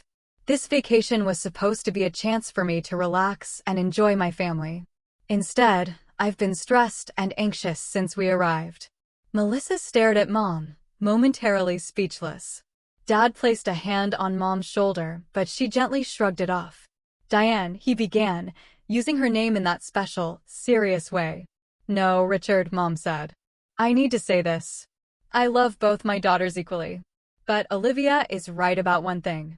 Speaker 1: This vacation was supposed to be a chance for me to relax and enjoy my family. Instead, I've been stressed and anxious since we arrived. Melissa stared at Mom, momentarily speechless. Dad placed a hand on Mom's shoulder, but she gently shrugged it off. Diane, he began, using her name in that special, serious way. No, Richard, Mom said. I need to say this. I love both my daughters equally. But Olivia is right about one thing.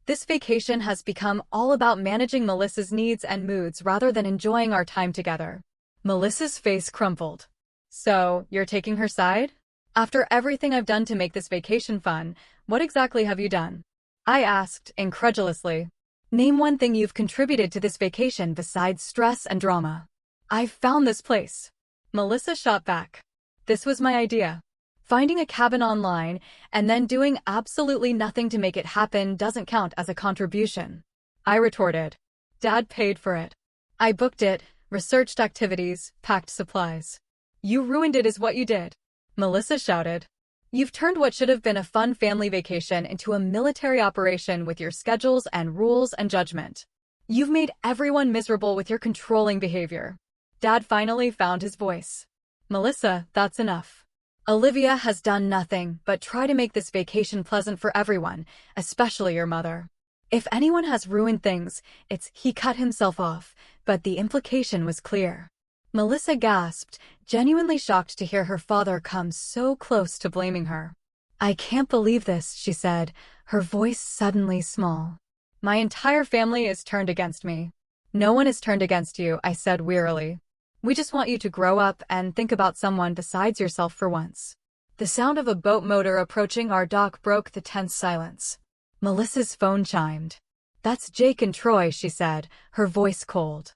Speaker 1: This vacation has become all about managing Melissa's needs and moods rather than enjoying our time together. Melissa's face crumpled. So, you're taking her side? After everything I've done to make this vacation fun, what exactly have you done? I asked, incredulously. Name one thing you've contributed to this vacation besides stress and drama. I've found this place. Melissa shot back. This was my idea. Finding a cabin online and then doing absolutely nothing to make it happen doesn't count as a contribution. I retorted. Dad paid for it. I booked it, researched activities, packed supplies. You ruined it is what you did. Melissa shouted. You've turned what should have been a fun family vacation into a military operation with your schedules and rules and judgment. You've made everyone miserable with your controlling behavior. Dad finally found his voice. Melissa, that's enough. Olivia has done nothing but try to make this vacation pleasant for everyone, especially your mother. If anyone has ruined things, it's he cut himself off, but the implication was clear. Melissa gasped, genuinely shocked to hear her father come so close to blaming her. I can't believe this, she said, her voice suddenly small. My entire family is turned against me. No one is turned against you, I said wearily. We just want you to grow up and think about someone besides yourself for once. The sound of a boat motor approaching our dock broke the tense silence. Melissa's phone chimed. That's Jake and Troy, she said, her voice cold.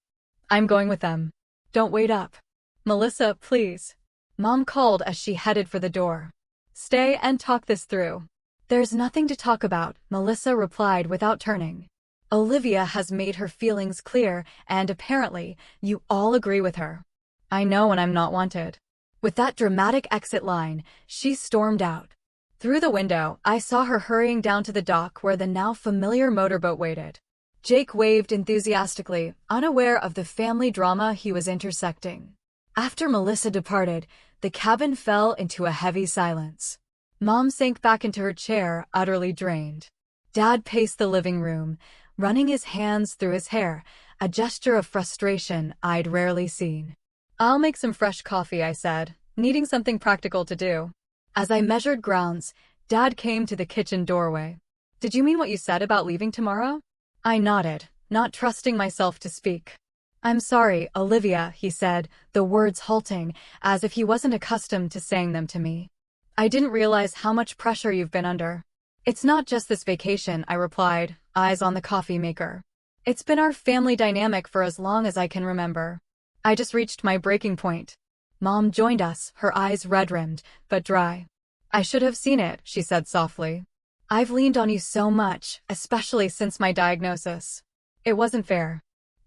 Speaker 1: I'm going with them. Don't wait up. Melissa, please. Mom called as she headed for the door. Stay and talk this through. There's nothing to talk about, Melissa replied without turning. Olivia has made her feelings clear, and apparently, you all agree with her. I know when I'm not wanted. With that dramatic exit line, she stormed out. Through the window, I saw her hurrying down to the dock where the now familiar motorboat waited. Jake waved enthusiastically, unaware of the family drama he was intersecting. After Melissa departed, the cabin fell into a heavy silence. Mom sank back into her chair, utterly drained. Dad paced the living room, running his hands through his hair, a gesture of frustration I'd rarely seen. I'll make some fresh coffee, I said, needing something practical to do. As I measured grounds, Dad came to the kitchen doorway. Did you mean what you said about leaving tomorrow? I nodded, not trusting myself to speak. I'm sorry, Olivia, he said, the words halting, as if he wasn't accustomed to saying them to me. I didn't realize how much pressure you've been under. It's not just this vacation, I replied, eyes on the coffee maker. It's been our family dynamic for as long as I can remember. I just reached my breaking point. Mom joined us, her eyes red-rimmed, but dry. I should have seen it, she said softly. I've leaned on you so much, especially since my diagnosis. It wasn't fair.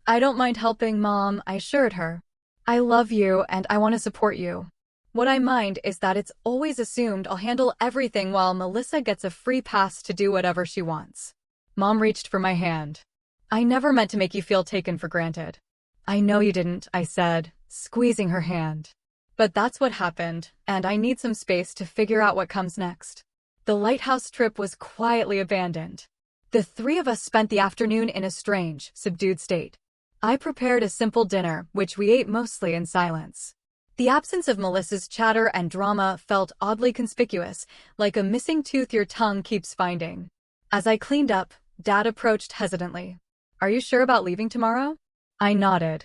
Speaker 1: I don't mind helping, Mom, I assured her. I love you and I want to support you. What I mind is that it's always assumed I'll handle everything while Melissa gets a free pass to do whatever she wants. Mom reached for my hand. I never meant to make you feel taken for granted. I know you didn't, I said, squeezing her hand. But that's what happened, and I need some space to figure out what comes next. The lighthouse trip was quietly abandoned. The three of us spent the afternoon in a strange, subdued state. I prepared a simple dinner, which we ate mostly in silence. The absence of Melissa's chatter and drama felt oddly conspicuous, like a missing tooth your tongue keeps finding. As I cleaned up, Dad approached hesitantly. Are you sure about leaving tomorrow? I nodded.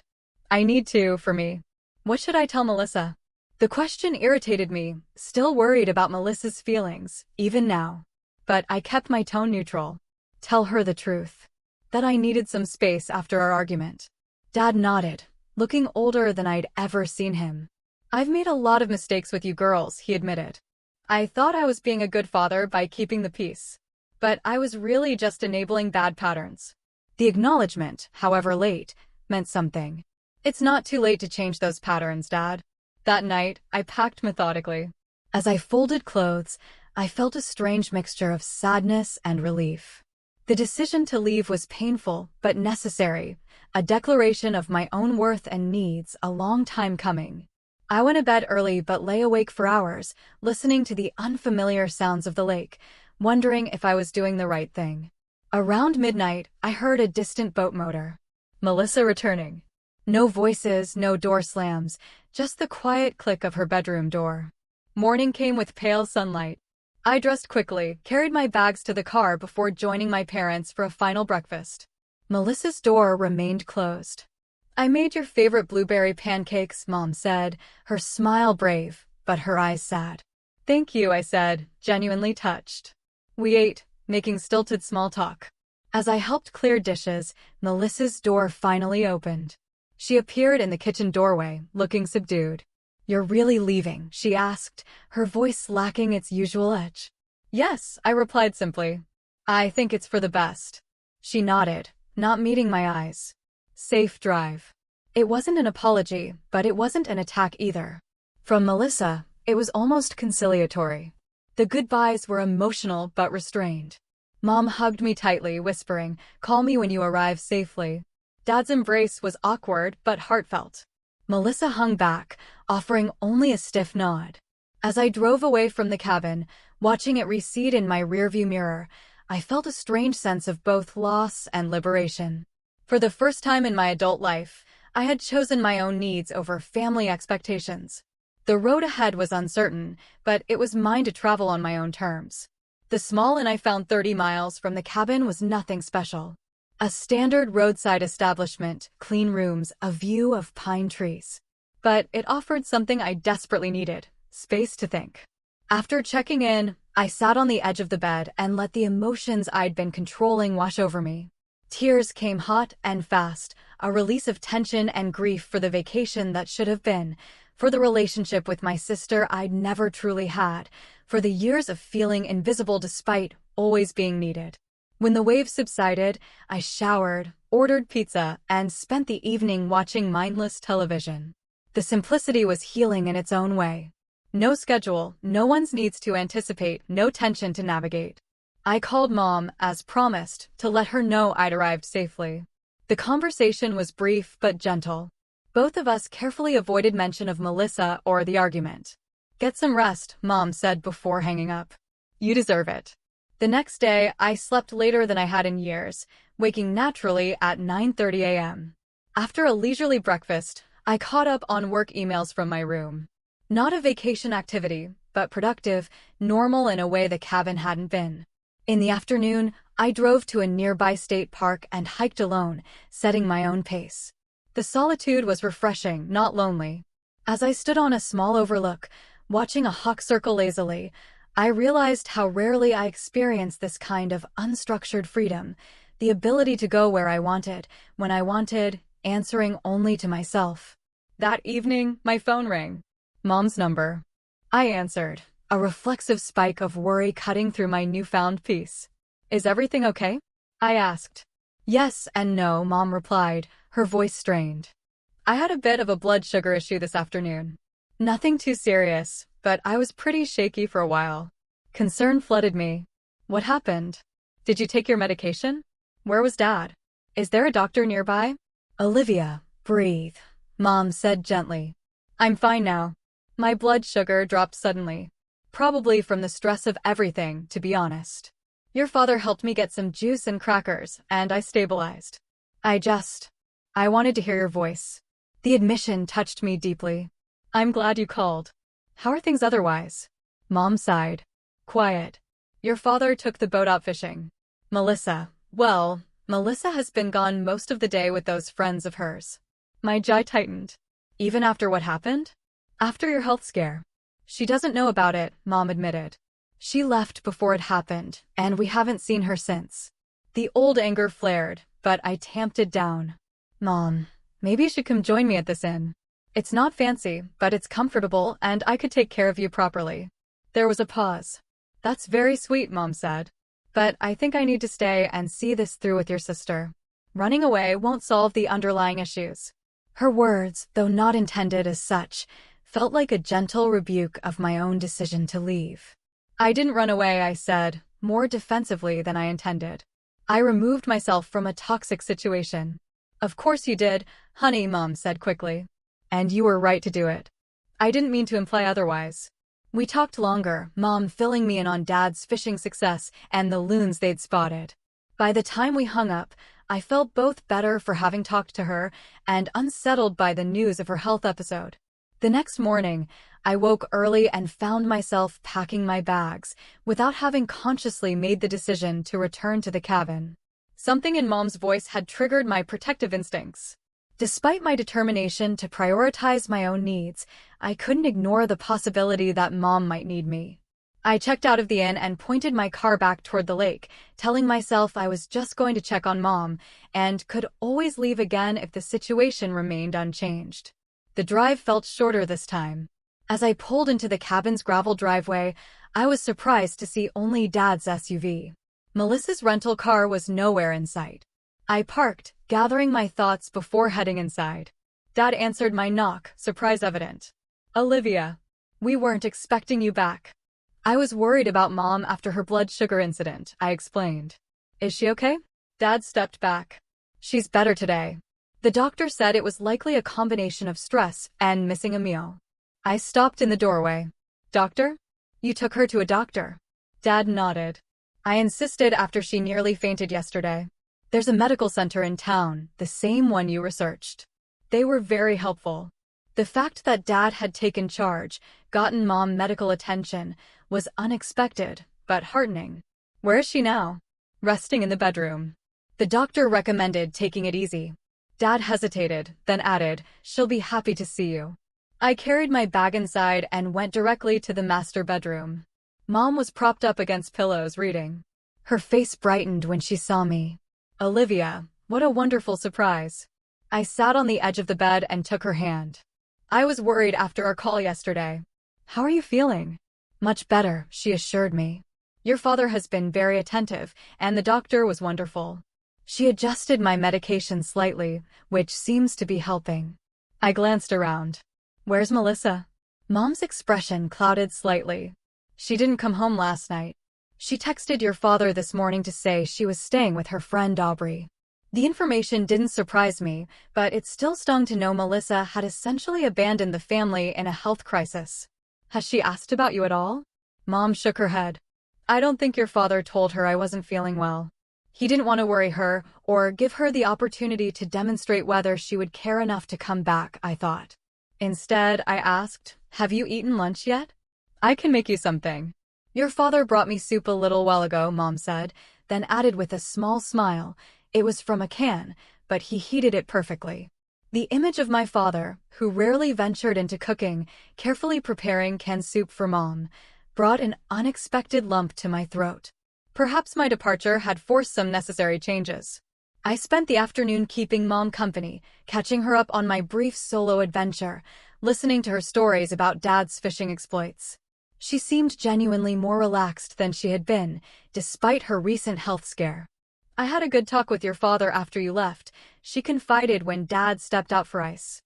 Speaker 1: I need to, for me. What should I tell Melissa? The question irritated me, still worried about Melissa's feelings, even now. But I kept my tone neutral. Tell her the truth. That I needed some space after our argument. Dad nodded, looking older than I'd ever seen him. I've made a lot of mistakes with you girls, he admitted. I thought I was being a good father by keeping the peace. But I was really just enabling bad patterns. The acknowledgement, however late, meant something. It's not too late to change those patterns, Dad. That night, I packed methodically. As I folded clothes, I felt a strange mixture of sadness and relief. The decision to leave was painful, but necessary, a declaration of my own worth and needs a long time coming. I went to bed early but lay awake for hours, listening to the unfamiliar sounds of the lake, wondering if I was doing the right thing. Around midnight, I heard a distant boat motor. Melissa returning. No voices, no door slams, just the quiet click of her bedroom door. Morning came with pale sunlight. I dressed quickly, carried my bags to the car before joining my parents for a final breakfast. Melissa's door remained closed. I made your favorite blueberry pancakes, Mom said, her smile brave, but her eyes sad. Thank you, I said, genuinely touched. We ate, making stilted small talk. As I helped clear dishes, Melissa's door finally opened. She appeared in the kitchen doorway, looking subdued. You're really leaving? She asked, her voice lacking its usual edge. Yes, I replied simply. I think it's for the best. She nodded, not meeting my eyes. Safe drive. It wasn't an apology, but it wasn't an attack either. From Melissa, it was almost conciliatory. The goodbyes were emotional but restrained. Mom hugged me tightly, whispering, "Call me when you arrive safely." Dad's embrace was awkward but heartfelt. Melissa hung back, offering only a stiff nod. As I drove away from the cabin, watching it recede in my rearview mirror, I felt a strange sense of both loss and liberation. For the first time in my adult life, I had chosen my own needs over family expectations. The road ahead was uncertain, but it was mine to travel on my own terms. The small inn I found 30 miles from the cabin was nothing special. A standard roadside establishment, clean rooms, a view of pine trees. But it offered something I desperately needed, space to think. After checking in, I sat on the edge of the bed and let the emotions I'd been controlling wash over me. Tears came hot and fast, a release of tension and grief for the vacation that should have been, for the relationship with my sister I'd never truly had, for the years of feeling invisible despite always being needed. When the waves subsided, I showered, ordered pizza, and spent the evening watching mindless television. The simplicity was healing in its own way. No schedule, no one's needs to anticipate, no tension to navigate. I called Mom, as promised, to let her know I'd arrived safely. The conversation was brief but gentle. Both of us carefully avoided mention of Melissa or the argument. "Get some rest," Mom said before hanging up. "You deserve it." The next day, I slept later than I had in years, waking naturally at 9:30 a.m. After a leisurely breakfast, I caught up on work emails from my room. Not a vacation activity, but productive, normal in a way the cabin hadn't been. In the afternoon, I drove to a nearby state park and hiked alone, setting my own pace. The solitude was refreshing, not lonely. As I stood on a small overlook, watching a hawk circle lazily, I realized how rarely I experience this kind of unstructured freedom, the ability to go where I wanted, when I wanted, answering only to myself. That evening, my phone rang. Mom's number. I answered, a reflexive spike of worry cutting through my newfound peace. "Is everything okay?" I asked. "Yes and no," Mom replied, her voice strained. "I had a bit of a blood sugar issue this afternoon. Nothing too serious, but I was pretty shaky for a while." Concern flooded me. "What happened? Did you take your medication? Where was Dad? Is there a doctor nearby?" "Olivia, breathe," Mom said gently. "I'm fine now." My blood sugar dropped suddenly. Probably from the stress of everything, to be honest. "Your father helped me get some juice and crackers, and I stabilized. I wanted to hear your voice." The admission touched me deeply. "I'm glad you called. How are things otherwise?" Mom sighed. "Quiet. Your father took the boat out fishing. Melissa has been gone most of the day with those friends of hers." My jaw tightened. "Even after what happened?" "After your health scare." "She doesn't know about it," Mom admitted. "She left before it happened, and we haven't seen her since." The old anger flared, but I tamped it down. "Mom, maybe you should come join me at this inn. It's not fancy, but it's comfortable and I could take care of you properly." There was a pause. "That's very sweet," Mom said. "But I think I need to stay and see this through with your sister. Running away won't solve the underlying issues." Her words, though not intended as such, felt like a gentle rebuke of my own decision to leave. "I didn't run away," I said, more defensively than I intended. "I removed myself from a toxic situation." "Of course you did, honey," Mom said quickly. "And you were right to do it. I didn't mean to imply otherwise." We talked longer, Mom filling me in on Dad's fishing success and the loons they'd spotted. By the time we hung up, I felt both better for having talked to her and unsettled by the news of her health episode. The next morning, I woke early and found myself packing my bags, without having consciously made the decision to return to the cabin. Something in Mom's voice had triggered my protective instincts. Despite my determination to prioritize my own needs, I couldn't ignore the possibility that Mom might need me. I checked out of the inn and pointed my car back toward the lake, telling myself I was just going to check on Mom, and could always leave again if the situation remained unchanged. The drive felt shorter this time. As I pulled into the cabin's gravel driveway, I was surprised to see only Dad's SUV. Melissa's rental car was nowhere in sight. I parked, gathering my thoughts before heading inside. Dad answered my knock, surprise evident. "Olivia, we weren't expecting you back." "I was worried about Mom after her blood sugar incident," I explained. "Is she okay?" Dad stepped back. "She's better today. The doctor said it was likely a combination of stress and missing a meal." I stopped in the doorway. "Doctor? You took her to a doctor?" Dad nodded. "I insisted after she nearly fainted yesterday. There's a medical center in town, the same one you researched." They were very helpful. The fact that Dad had taken charge, gotten Mom medical attention, was unexpected, but heartening. "Where is she now?" "Resting in the bedroom. The doctor recommended taking it easy." Dad hesitated, then added, "She'll be happy to see you." I carried my bag inside and went directly to the master bedroom. Mom was propped up against pillows reading. Her face brightened when she saw me. Olivia, what a wonderful surprise. I sat on the edge of the bed and took her hand. I was worried after our call yesterday. How are you feeling? Much better, she assured me. Your father has been very attentive, and the doctor was wonderful. She adjusted my medication slightly, which seems to be helping. I glanced around. Where's Melissa? Mom's expression clouded slightly. She didn't come home last night. She texted your father this morning to say she was staying with her friend Aubrey. The information didn't surprise me, but it still stung to know Melissa had essentially abandoned the family in a health crisis. Has she asked about you at all? Mom shook her head. I don't think your father told her I wasn't feeling well. He didn't want to worry her or give her the opportunity to demonstrate whether she would care enough to come back, I thought. Instead, I asked, have you eaten lunch yet? I can make you something. Your father brought me soup a little while ago, Mom said, then added with a small smile, it was from a can, but he heated it perfectly. The image of my father, who rarely ventured into cooking, carefully preparing canned soup for Mom, brought an unexpected lump to my throat. Perhaps my departure had forced some necessary changes. I spent the afternoon keeping Mom company, catching her up on my brief solo adventure, listening to her stories about Dad's fishing exploits. She seemed genuinely more relaxed than she had been, despite her recent health scare. I had a good talk with your father after you left, she confided when Dad stepped out for ice.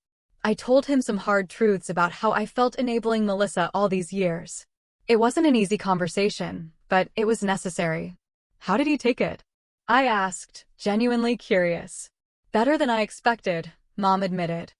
Speaker 1: I told him some hard truths about how I felt enabling Melissa all these years. It wasn't an easy conversation, but it was necessary. How did he take it? I asked, genuinely curious. Better than I expected, Mom admitted.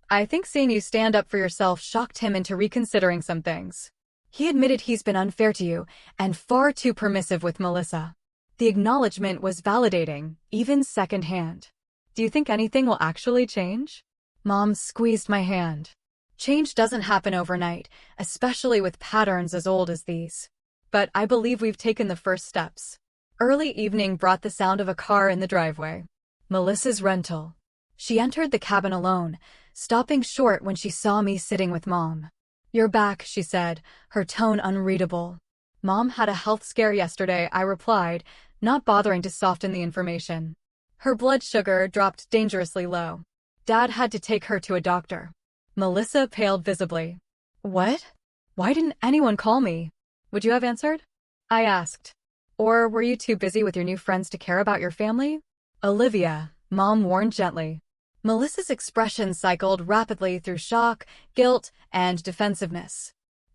Speaker 1: I think seeing you stand up for yourself shocked him into reconsidering some things. He admitted he's been unfair to you and far too permissive with Melissa. The acknowledgement was validating, even secondhand. Do you think anything will actually change? Mom squeezed my hand. Change doesn't happen overnight, especially with patterns as old as these. But I believe we've taken the first steps. Early evening brought the sound of a car in the driveway. Melissa's rental. She entered the cabin alone, stopping short when she saw me sitting with Mom. You're back, she said, her tone unreadable. Mom had a health scare yesterday, I replied, not bothering to soften the information. Her blood sugar dropped dangerously low. Dad had to take her to a doctor. Melissa paled visibly. What? Why didn't anyone call me? Would you have answered? I asked. Or were you too busy with your new friends to care about your family? Olivia, Mom warned gently. Melissa's expression cycled rapidly through shock, guilt, and defensiveness.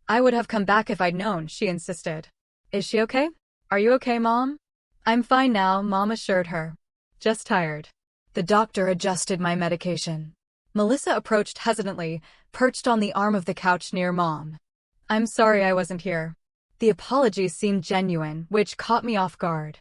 Speaker 1: I would have come back if I'd known, she insisted. Is she okay? Are you okay, Mom? I'm fine now, Mom assured her. Just tired. The doctor adjusted my medication. Melissa approached hesitantly, perched on the arm of the couch near Mom. I'm sorry I wasn't here. The apology seemed genuine, which caught me off guard.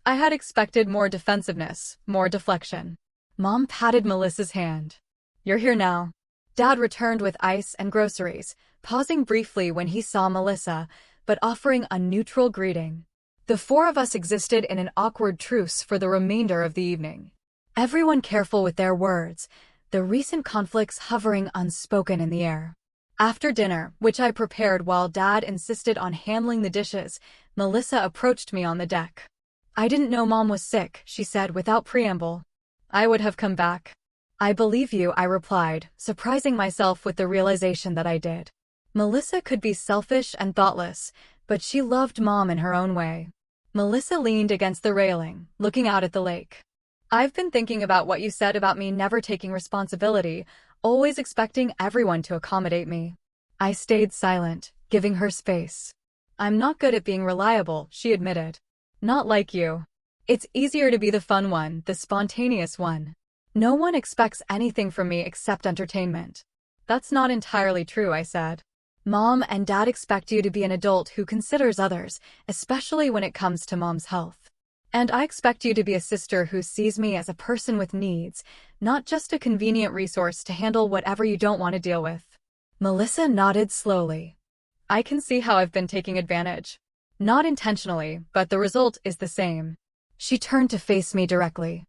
Speaker 1: I had expected more defensiveness, more deflection. Mom patted Melissa's hand. You're here now. Dad returned with ice and groceries, pausing briefly when he saw Melissa, but offering a neutral greeting. The four of us existed in an awkward truce for the remainder of the evening. Everyone careful with their words, the recent conflicts hovering unspoken in the air. After dinner, which I prepared while Dad insisted on handling the dishes, Melissa approached me on the deck. I didn't know Mom was sick, she said without preamble. I would have come back. I believe you, I replied, surprising myself with the realization that I did. Melissa could be selfish and thoughtless, but she loved Mom in her own way. Melissa leaned against the railing, looking out at the lake. I've been thinking about what you said about me never taking responsibility, always expecting everyone to accommodate me. I stayed silent, giving her space. I'm not good at being reliable, she admitted. Not like you. It's easier to be the fun one, the spontaneous one. No one expects anything from me except entertainment. That's not entirely true, I said. Mom and Dad expect you to be an adult who considers others, especially when it comes to Mom's health. And I expect you to be a sister who sees me as a person with needs, not just a convenient resource to handle whatever you don't want to deal with. Melissa nodded slowly. I can see how I've been taking advantage. Not intentionally, but the result is the same. She turned to face me directly.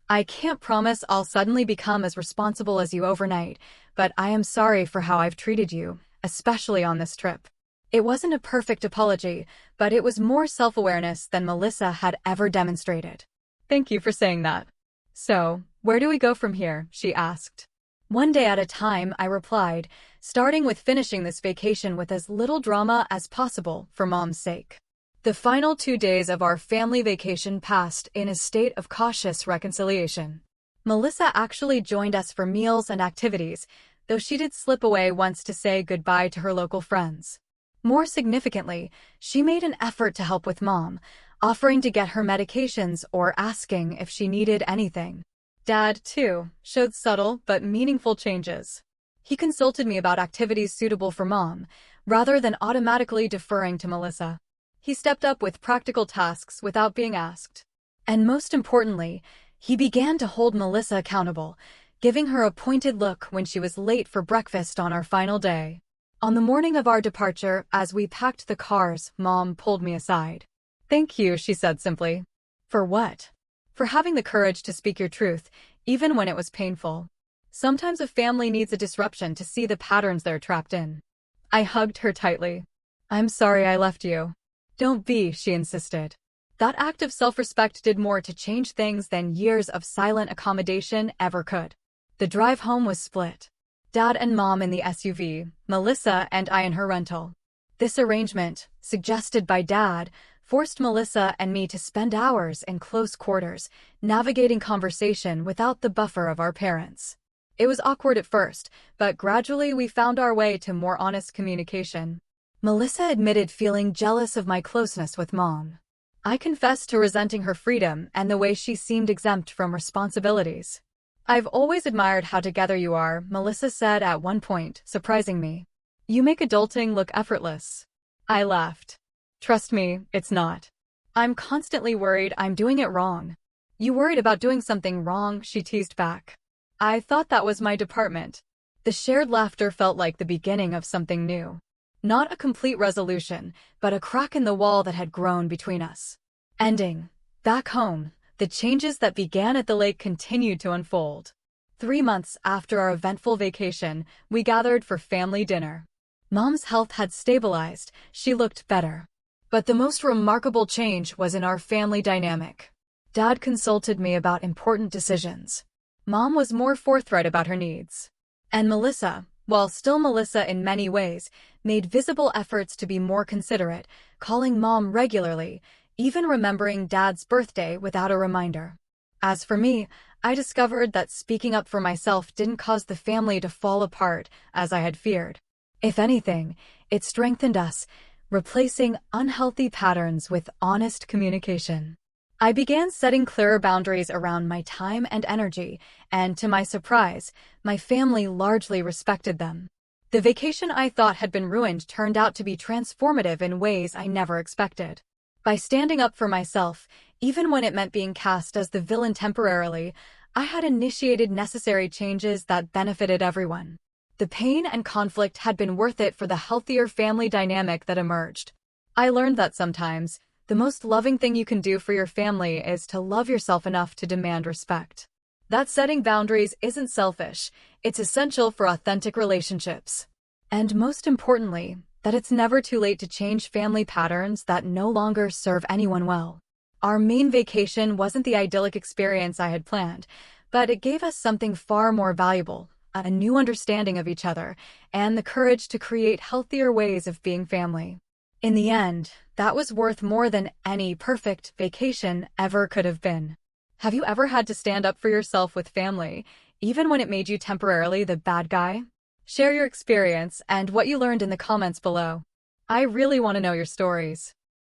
Speaker 1: I can't promise I'll suddenly become as responsible as you overnight, but I am sorry for how I've treated you, especially on this trip. It wasn't a perfect apology, but it was more self-awareness than Melissa had ever demonstrated. Thank you for saying that. So, where do we go from here? She asked. One day at a time, I replied, starting with finishing this vacation with as little drama as possible for Mom's sake. The final 2 days of our family vacation passed in a state of cautious reconciliation. Melissa actually joined us for meals and activities, though she did slip away once to say goodbye to her local friends. More significantly, she made an effort to help with Mom, offering to get her medications or asking if she needed anything. Dad, too, showed subtle but meaningful changes. He consulted me about activities suitable for Mom, rather than automatically deferring to Melissa. He stepped up with practical tasks without being asked. And most importantly, he began to hold Melissa accountable, giving her a pointed look when she was late for breakfast on our final day. On the morning of our departure, as we packed the cars, Mom pulled me aside. "Thank you," she said simply. "For what?" "For having the courage to speak your truth, even when it was painful. Sometimes a family needs a disruption to see the patterns they're trapped in." I hugged her tightly. "I'm sorry I left you." "Don't be," she insisted. That act of self-respect did more to change things than years of silent accommodation ever could. The drive home was split. Dad and Mom in the SUV, Melissa and I in her rental. This arrangement, suggested by Dad, forced Melissa and me to spend hours in close quarters, navigating conversation without the buffer of our parents. It was awkward at first, but gradually we found our way to more honest communication. Melissa admitted feeling jealous of my closeness with Mom. I confessed to resenting her freedom and the way she seemed exempt from responsibilities. "I've always admired how together you are," Melissa said at one point, surprising me. "You make adulting look effortless." I laughed. "Trust me, it's not. I'm constantly worried I'm doing it wrong." "You worried about doing something wrong?" she teased back. I thought that was my department. The shared laughter felt like the beginning of something new. Not a complete resolution, but a crack in the wall that had grown between us. Ending. Back home, the changes that began at the lake continued to unfold. 3 months after our eventful vacation, we gathered for family dinner. Mom's health had stabilized, she looked better. But the most remarkable change was in our family dynamic. Dad consulted me about important decisions. Mom was more forthright about her needs. And Melissa, while still Melissa in many ways, made visible efforts to be more considerate, calling Mom regularly, even remembering Dad's birthday without a reminder. As for me, I discovered that speaking up for myself didn't cause the family to fall apart, as I had feared. If anything, it strengthened us, replacing unhealthy patterns with honest communication. I began setting clearer boundaries around my time and energy, and to my surprise, my family largely respected them. The vacation I thought had been ruined turned out to be transformative in ways I never expected. By standing up for myself, even when it meant being cast as the villain temporarily, I had initiated necessary changes that benefited everyone. The pain and conflict had been worth it for the healthier family dynamic that emerged. I learned that sometimes, the most loving thing you can do for your family is to love yourself enough to demand respect. That setting boundaries isn't selfish, it's essential for authentic relationships. And most importantly, that it's never too late to change family patterns that no longer serve anyone well. Our main vacation wasn't the idyllic experience I had planned, but it gave us something far more valuable, a new understanding of each other, and the courage to create healthier ways of being family. In the end, that was worth more than any perfect vacation ever could have been. Have you ever had to stand up for yourself with family, even when it made you temporarily the bad guy? Share your experience and what you learned in the comments below. I really want to know your stories.